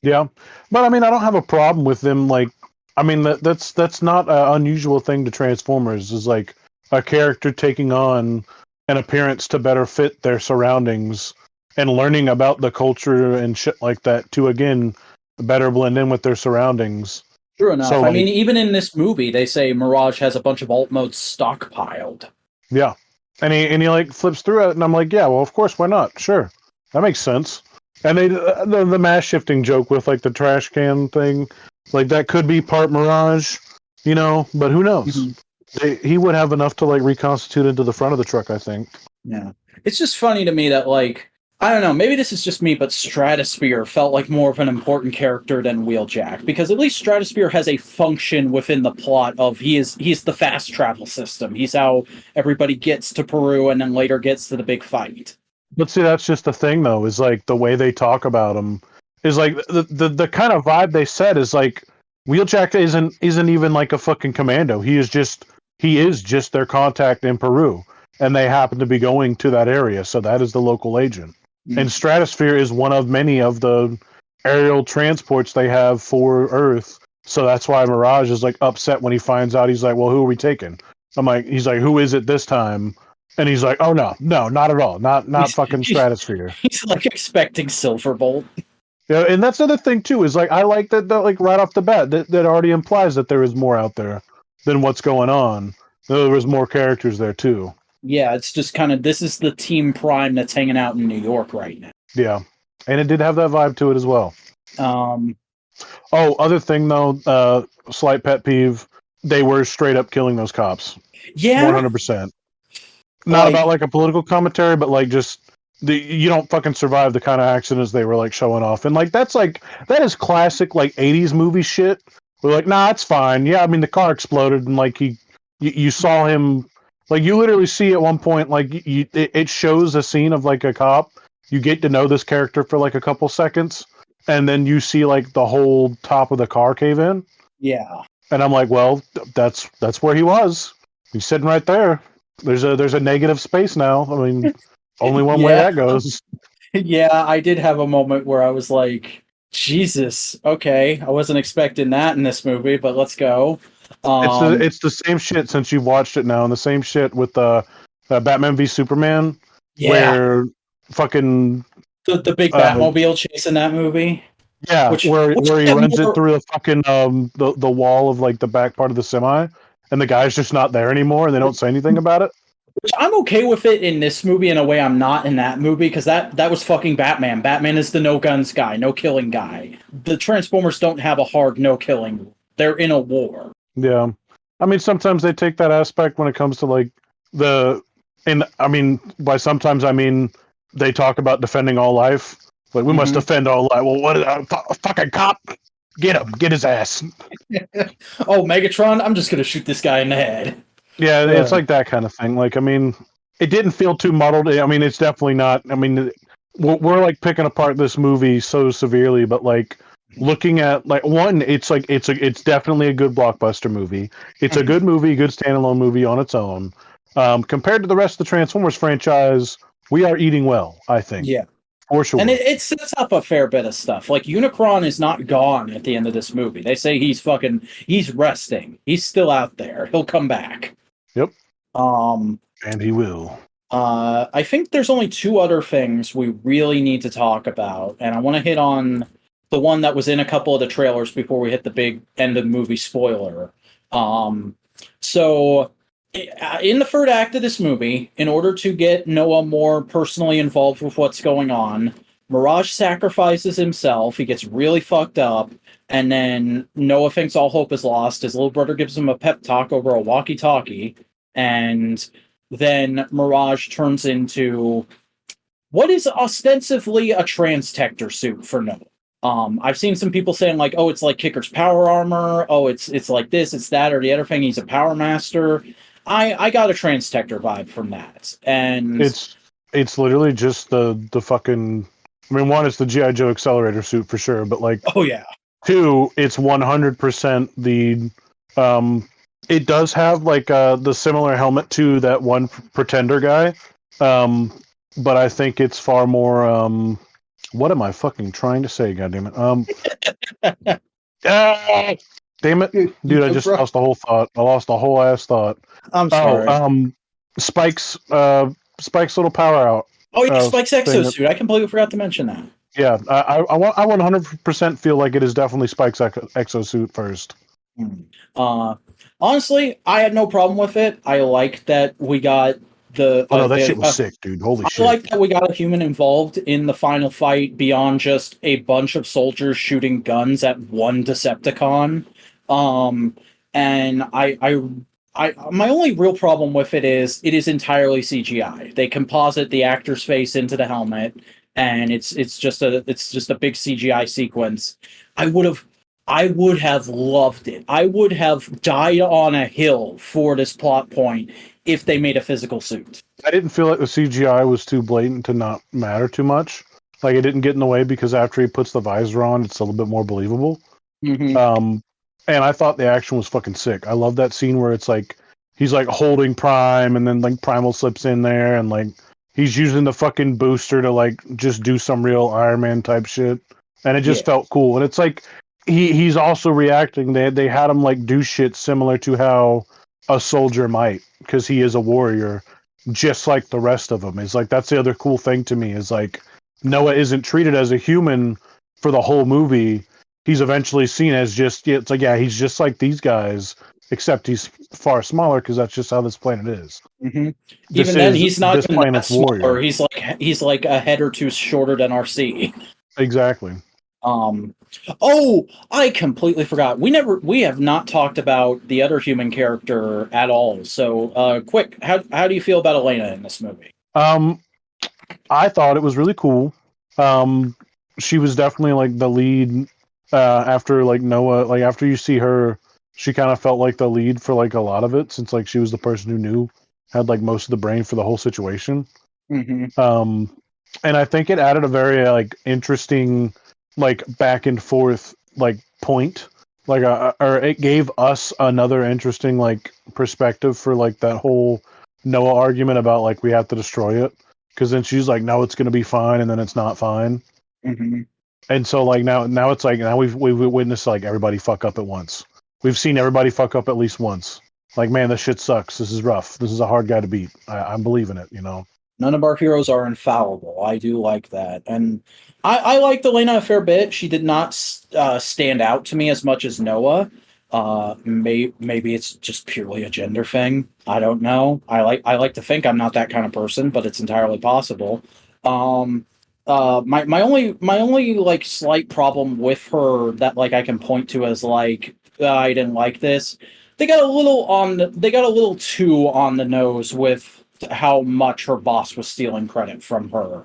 Yeah, but I mean, I don't have a problem with them. Like, I mean, that's not an unusual thing to Transformers. Is like a character taking on an appearance to better fit their surroundings and learning about the culture and shit like that to again better blend in with their surroundings. True enough. So, I mean, even in this movie, they say Mirage has a bunch of alt modes stockpiled. Yeah, and he like flips through it, and I'm like, yeah, well, of course, why not? Sure, that makes sense. And they the mass shifting joke with like the trash can thing, like that could be part Mirage, but who knows? He would have enough to like reconstitute into the front of the truck, I think. Yeah. It's just funny to me that, like, I don't know, maybe this is just me, but Stratosphere felt like more of an important character than Wheeljack, because at least Stratosphere has a function within the plot of he's the fast travel system. He's how everybody gets to Peru and then later gets to the big fight. But see, that's just the thing, though, is like the way they talk about him is like the kind of vibe they set is like Wheeljack isn't even like a fucking commando. He is just their contact in Peru, and they happen to be going to that area, so that is the local agent. And Stratosphere is one of many of the aerial transports they have for Earth, so that's why Mirage is like upset when he finds out. He's like, "Well, who are we taking?" He's like, "Who is it this time?" And he's like, "Oh no, not at all, not fucking Stratosphere." He's like expecting Silverbolt. Yeah, and that's the other thing too, is like I like that like right off the bat that already implies that there is more out there than what's going on. There was more characters there too. Yeah, it's just kind of, this is the Team Prime that's hanging out in New York right now. Yeah, and it did have that vibe to it as well. Other thing though, slight pet peeve, they were straight up killing those cops. Yeah, 100%. Not about like a political commentary, but like just you don't fucking survive the kind of accidents they were like showing off, and like that is classic like 80s movie shit. We're like, nah, it's fine. Yeah, I mean the car exploded, and like you saw him. Like, you literally see at one point, like, it shows a scene of, like, a cop. You get to know this character for, like, a couple seconds. And then you see, like, the whole top of the car cave in. Yeah. And I'm like, well, that's where he was. He's sitting right there. There's a negative space now. I mean, only one way that goes. Yeah, I did have a moment where I was like, Jesus, okay. I wasn't expecting that in this movie, but let's go. It's the same shit since you've watched it now, and the same shit with Batman v Superman, where fucking the big Batmobile chase in that movie. Yeah, where he runs it through the fucking the wall of like the back part of the semi, and the guy's just not there anymore, and they don't say anything about it. Which I'm okay with it in this movie in a way I'm not in that movie, because that was fucking Batman. Batman is the no guns guy, no killing guy. The Transformers don't have a hard no killing. They're in a war. Yeah, I mean sometimes they take that aspect when it comes to like I mean by sometimes I mean they talk about defending all life. Like we must defend all life. Well, what a fucking cop? Get him! Get his ass! Oh, Megatron! I'm just gonna shoot this guy in the head. Yeah, it's like that kind of thing. Like I mean, it didn't feel too muddled. I mean, it's definitely not. I mean, we're like picking apart this movie so severely, but like. Looking at like one, it's definitely a good blockbuster movie. It's a good movie, good standalone movie on its own. Compared to the rest of the Transformers franchise, we are eating well, I think. Yeah, for sure. And it sets up a fair bit of stuff. Like Unicron is not gone at the end of this movie. They say he's resting. He's still out there. He'll come back. Yep. And he will. I think there's only two other things we really need to talk about, and I want to hit on the one that was in a couple of the trailers before we hit the big end of the movie spoiler. So in the third act of this movie, in order to get Noah more personally involved with what's going on, Mirage sacrifices himself. He gets really fucked up, and then Noah thinks all hope is lost. His little brother gives him a pep talk over a walkie-talkie, and then Mirage turns into what is ostensibly a Transtector suit for Noah. I've seen some people saying like, oh, it's like Kicker's power armor. Oh, it's like this, it's that, or the other thing. He's a power master. I got a Transtector vibe from that, and it's literally just the fucking. I mean, one, it's the GI Joe accelerator suit for sure, but like, oh yeah. Two, it's 100% the. It does have like the similar helmet to that one Pretender guy, but I think it's far more. What am I fucking trying to say? Goddammit! Damn it, dude! I just lost the whole thought. I lost the whole ass thought. I'm sorry. Spike's little power out. Oh yeah, Spike's exosuit. I completely forgot to mention that. Yeah, I 100% feel like it is definitely Spike's exosuit first. Honestly, I had no problem with it. I like that we got the Oh no, that shit was sick, dude. Holy I shit. like that we got a human involved in the final fight beyond just a bunch of soldiers shooting guns at one Decepticon. And my only real problem with it is entirely CGI. They composite the actor's face into the helmet, and it's just a big CGI sequence. I would have loved it. I would have died on a hill for this plot point if they made a physical suit. I didn't feel like the CGI was too blatant to not matter too much. Like it didn't get in the way because after he puts the visor on, it's a little bit more believable. Mm-hmm. And I thought the action was fucking sick. I love that scene where it's like he's like holding Prime, and then like Primal slips in there, and like he's using the fucking booster to like just do some real Iron Man type shit, and it just felt cool. And it's like he's also reacting. They had him like do shit similar to how a soldier might, because he is a warrior, just like the rest of them. It's like that's the other cool thing to me is like Noah isn't treated as a human for the whole movie. He's eventually seen as just it's like he's just like these guys, except he's far smaller because that's just how this planet is. Mm-hmm. Even then, he's not this even planet's that smaller. warrior. He's like a head or two shorter than RC. Exactly. Oh, I completely forgot. We have not talked about the other human character at all. So, quick, how do you feel about Elena in this movie? I thought it was really cool. She was definitely like the lead. After like Noah, like after you see her, she kind of felt like the lead for like a lot of it, since like she was the person who knew, had like most of the brain for the whole situation. Mm-hmm. And I think it added a very like interesting like back and forth like point, like or it gave us another interesting like perspective for like that whole Noah argument about like we have to destroy it, because then she's like, no, it's gonna be fine, and then it's not fine. Mm-hmm. And so like now it's like now we've witnessed like everybody fuck up at once. We've seen everybody fuck up at least once. Like, man, this shit sucks. This is rough. This is a hard guy to beat. I'm believing it, you know. None of our heroes are infallible. I do like that, and I liked Elena a fair bit. She did not stand out to me as much as Noah. Maybe it's just purely a gender thing. I don't know. I like to think I'm not that kind of person, but it's entirely possible. My only like slight problem with her that like I can point to as like I didn't like this. They got a little too on the nose with how much her boss was stealing credit from her.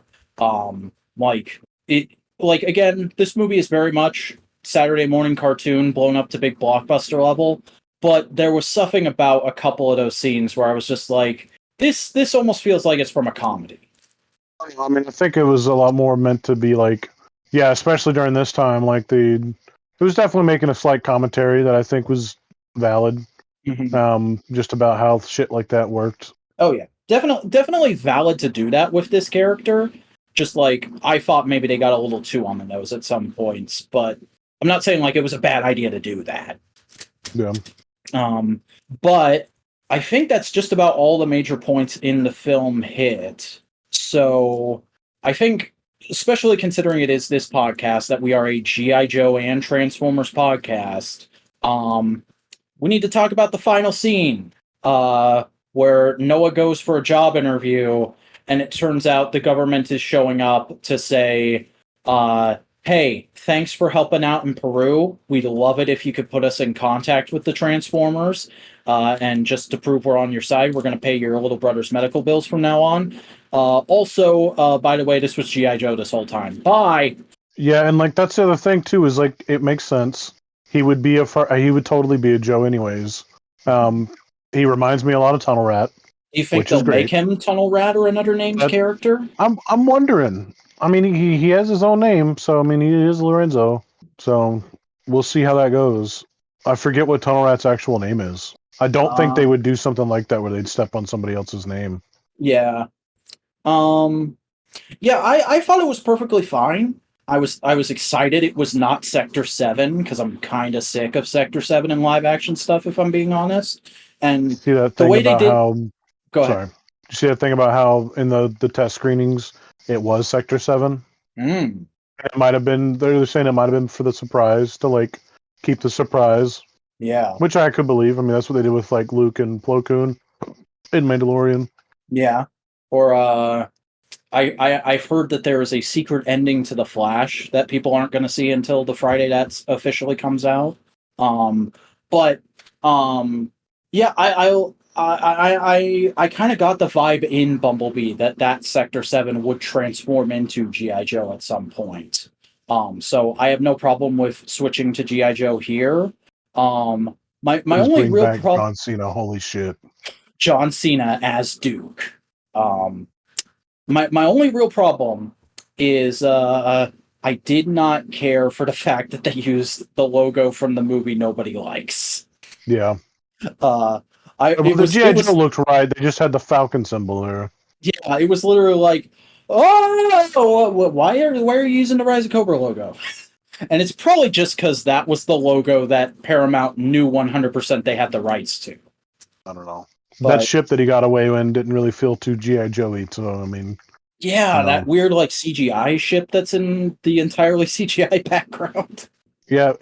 Like it like again, this movie is very much Saturday morning cartoon blown up to big blockbuster level, but there was something about a couple of those scenes where I was just like, this almost feels like it's from a comedy. I mean, I think it was a lot more meant to be like, yeah, especially during this time, like it was definitely making a slight commentary that I think was valid. Mm-hmm. Just about how shit like that worked. Oh yeah, definitely valid to do that with this character. Just like I thought maybe they got a little too on the nose at some points, but I'm not saying like it was a bad idea to do that. Yeah. But I think that's just about all the major points in the film hit. So I think, especially considering it is this podcast, that we are a G.I. Joe and Transformers podcast, we need to talk about the final scene, where Noah goes for a job interview, and it turns out the government is showing up to say, hey, thanks for helping out in Peru. We'd love it if you could put us in contact with the Transformers. And just to prove we're on your side, we're going to pay your little brother's medical bills from now on. Also, by the way, this was G.I. Joe this whole time. Bye! Yeah, and like that's the other thing too, is like it makes sense. He would totally be a Joe anyways. He reminds me a lot of Tunnel Rat. Do you think they'll make him Tunnel Rat or another named character? I'm wondering. I mean, he has his own name, so I mean, he is Lorenzo. So we'll see how that goes. I forget what Tunnel Rat's actual name is. I don't think they would do something like that where they'd step on somebody else's name. Yeah. Yeah, I thought it was perfectly fine. I was excited it was not Sector 7, because I'm kind of sick of Sector 7 and live action stuff, if I'm being honest. And see that thing the way about they did... how... Go sorry. ahead. You see that thing about how in the test screenings it was Sector 7? It might have been... They're saying it might have been for the surprise, to like keep the surprise. Yeah. Which I could believe. I mean, that's what they did with like Luke and Plo Koon in Mandalorian. Yeah. Or I've heard that there is a secret ending to The Flash that people aren't going to see until the Friday that officially comes out. Um, but yeah, I kind of got the vibe in Bumblebee that Sector 7 would transform into G.I. Joe at some point. So I have no problem with switching to G.I. Joe here. My Please only bring real back problem, John Cena. Holy shit. John Cena as Duke. Um, my only real problem is I did not care for the fact that they used the logo from the movie nobody likes. Yeah. Uh, I Well, it the was G.I. it Joe was looked right. They just had the Falcon symbol there. yeah, it was literally like, oh, why are you using the Rise of Cobra logo? And it's probably just because that was the logo that Paramount knew 100% they had the rights to. I don't know. That But ship that he got away in didn't really feel too G.I. Joey. So, I mean, yeah, you that know. weird like CGI ship that's in the entirely CGI background. Yeah,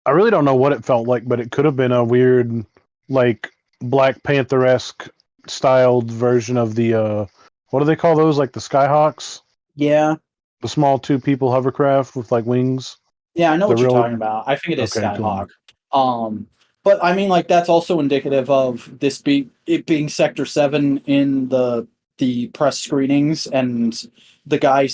I really don't know what it felt like, but it could have been a weird, like, Black Panther-esque styled version of the, what do they call those? Like the Skyhawks? Yeah, The small two people hovercraft with, like, wings? yeah, I know The what you're real. talking about. I think it is Okay, cool. Skyhawk. But I mean, like that's also indicative of it being Sector 7 in the press screenings, and the guy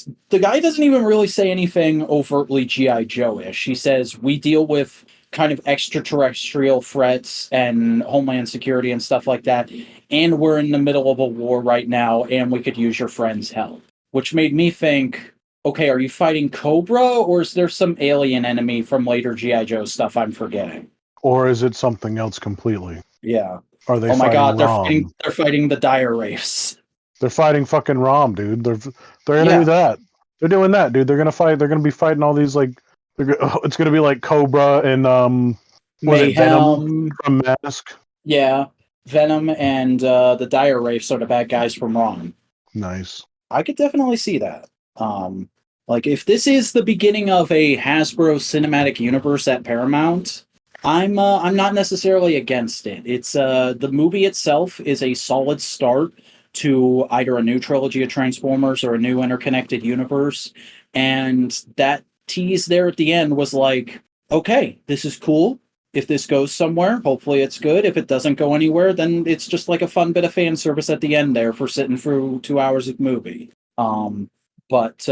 doesn't even really say anything overtly GI Joe-ish. He says we deal with kind of extraterrestrial threats and homeland security and stuff like that, and we're in the middle of a war right now, and we could use your friend's help. Which made me think, okay, are you fighting Cobra, or is there some alien enemy from later GI Joe stuff I'm forgetting? Or is it something else completely? Yeah. Are they Oh my fighting God, Rom? they're fighting the dire wraiths. They're fighting fucking Rom, dude. They're gonna do Yeah. that. They're doing that, dude. They're gonna fight. They're gonna be fighting all these like. It's gonna be like Cobra and was it Venom Mayhem. from Mask? Yeah. Venom and the dire wraiths are the bad guys from Ron. Nice. I could definitely see that. Um, like if this is the beginning of a Hasbro cinematic universe at Paramount, I'm not necessarily against it. It's the movie itself is a solid start to either a new trilogy of Transformers or a new interconnected universe, and that tease there at the end was like, okay, this is cool. If this goes somewhere, hopefully it's good. If it doesn't go anywhere, then it's just like a fun bit of fan service at the end there for sitting through 2 hours of movie. Um, but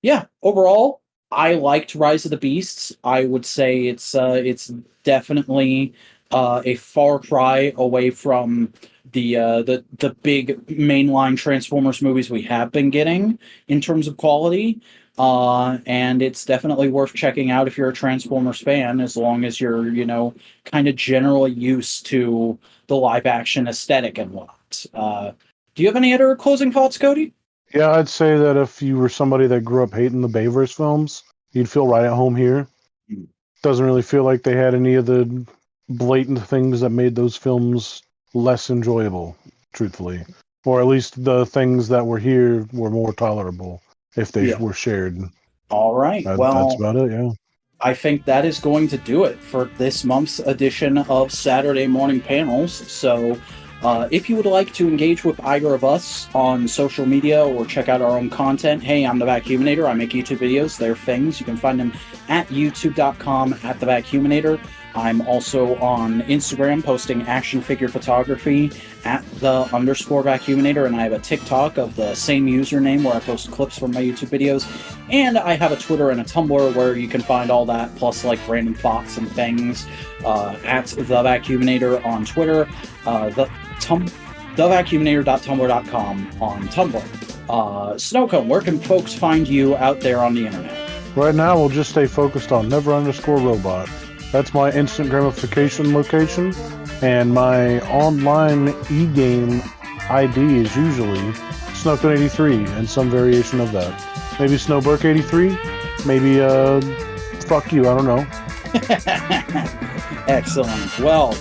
yeah, overall, I liked Rise of the Beasts. I would say it's definitely a far cry away from the big mainline Transformers movies we have been getting in terms of quality. And it's definitely worth checking out if you're a Transformers fan, as long as you're, kind of generally used to the live action aesthetic and whatnot. Do you have any other closing thoughts, Cody? Yeah, I'd say that if you were somebody that grew up hating the Bayverse films, you'd feel right at home here. Doesn't really feel like they had any of the blatant things that made those films less enjoyable, truthfully. Or at least the things that were here were more tolerable if they Yeah. were shared. All right. That's Well, about it, yeah. I think that is going to do it for this month's edition of Saturday Morning Panels. So, if you would like to engage with either of us on social media or check out our own content, hey, I'm the Vacuuminator. I make YouTube videos. They're things. You can find them at youtube.com at the Vacuuminator. I'm also on Instagram posting action figure photography at the _Vacuuminator, and I have a TikTok of the same username where I post clips from my YouTube videos. And I have a Twitter and a Tumblr where you can find all that, plus like random thoughts and things at the Vacuuminator on Twitter, thevacuuminator.tumblr.com on Tumblr. Snowcone, where can folks find you out there on the internet? Right now, we'll just stay focused on never_robot. That's my instant gratification location, and my online e-game ID is usually Snowcone83 and some variation of that. Maybe Snowburke83, maybe fuck you, I don't know. Excellent. Well,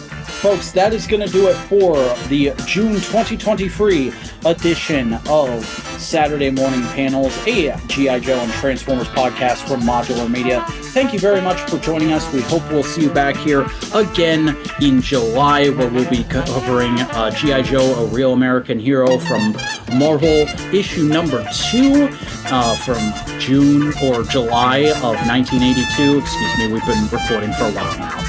folks, that is going to do it for the June 2023 edition of Saturday Morning Panels, a G.I. Joe and Transformers podcast from Modular Media. Thank you very much for joining us. We hope we'll see you back here again in July, where we'll be covering G.I. Joe, A Real American Hero from Marvel issue number 2 from June or July of 1982. Excuse me, we've been recording for a while now.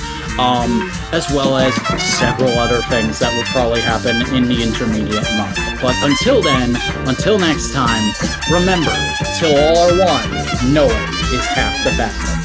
As well as several other things that will probably happen in the intermediate month. But until then, until next time, remember, till all are one, knowing is half the battle.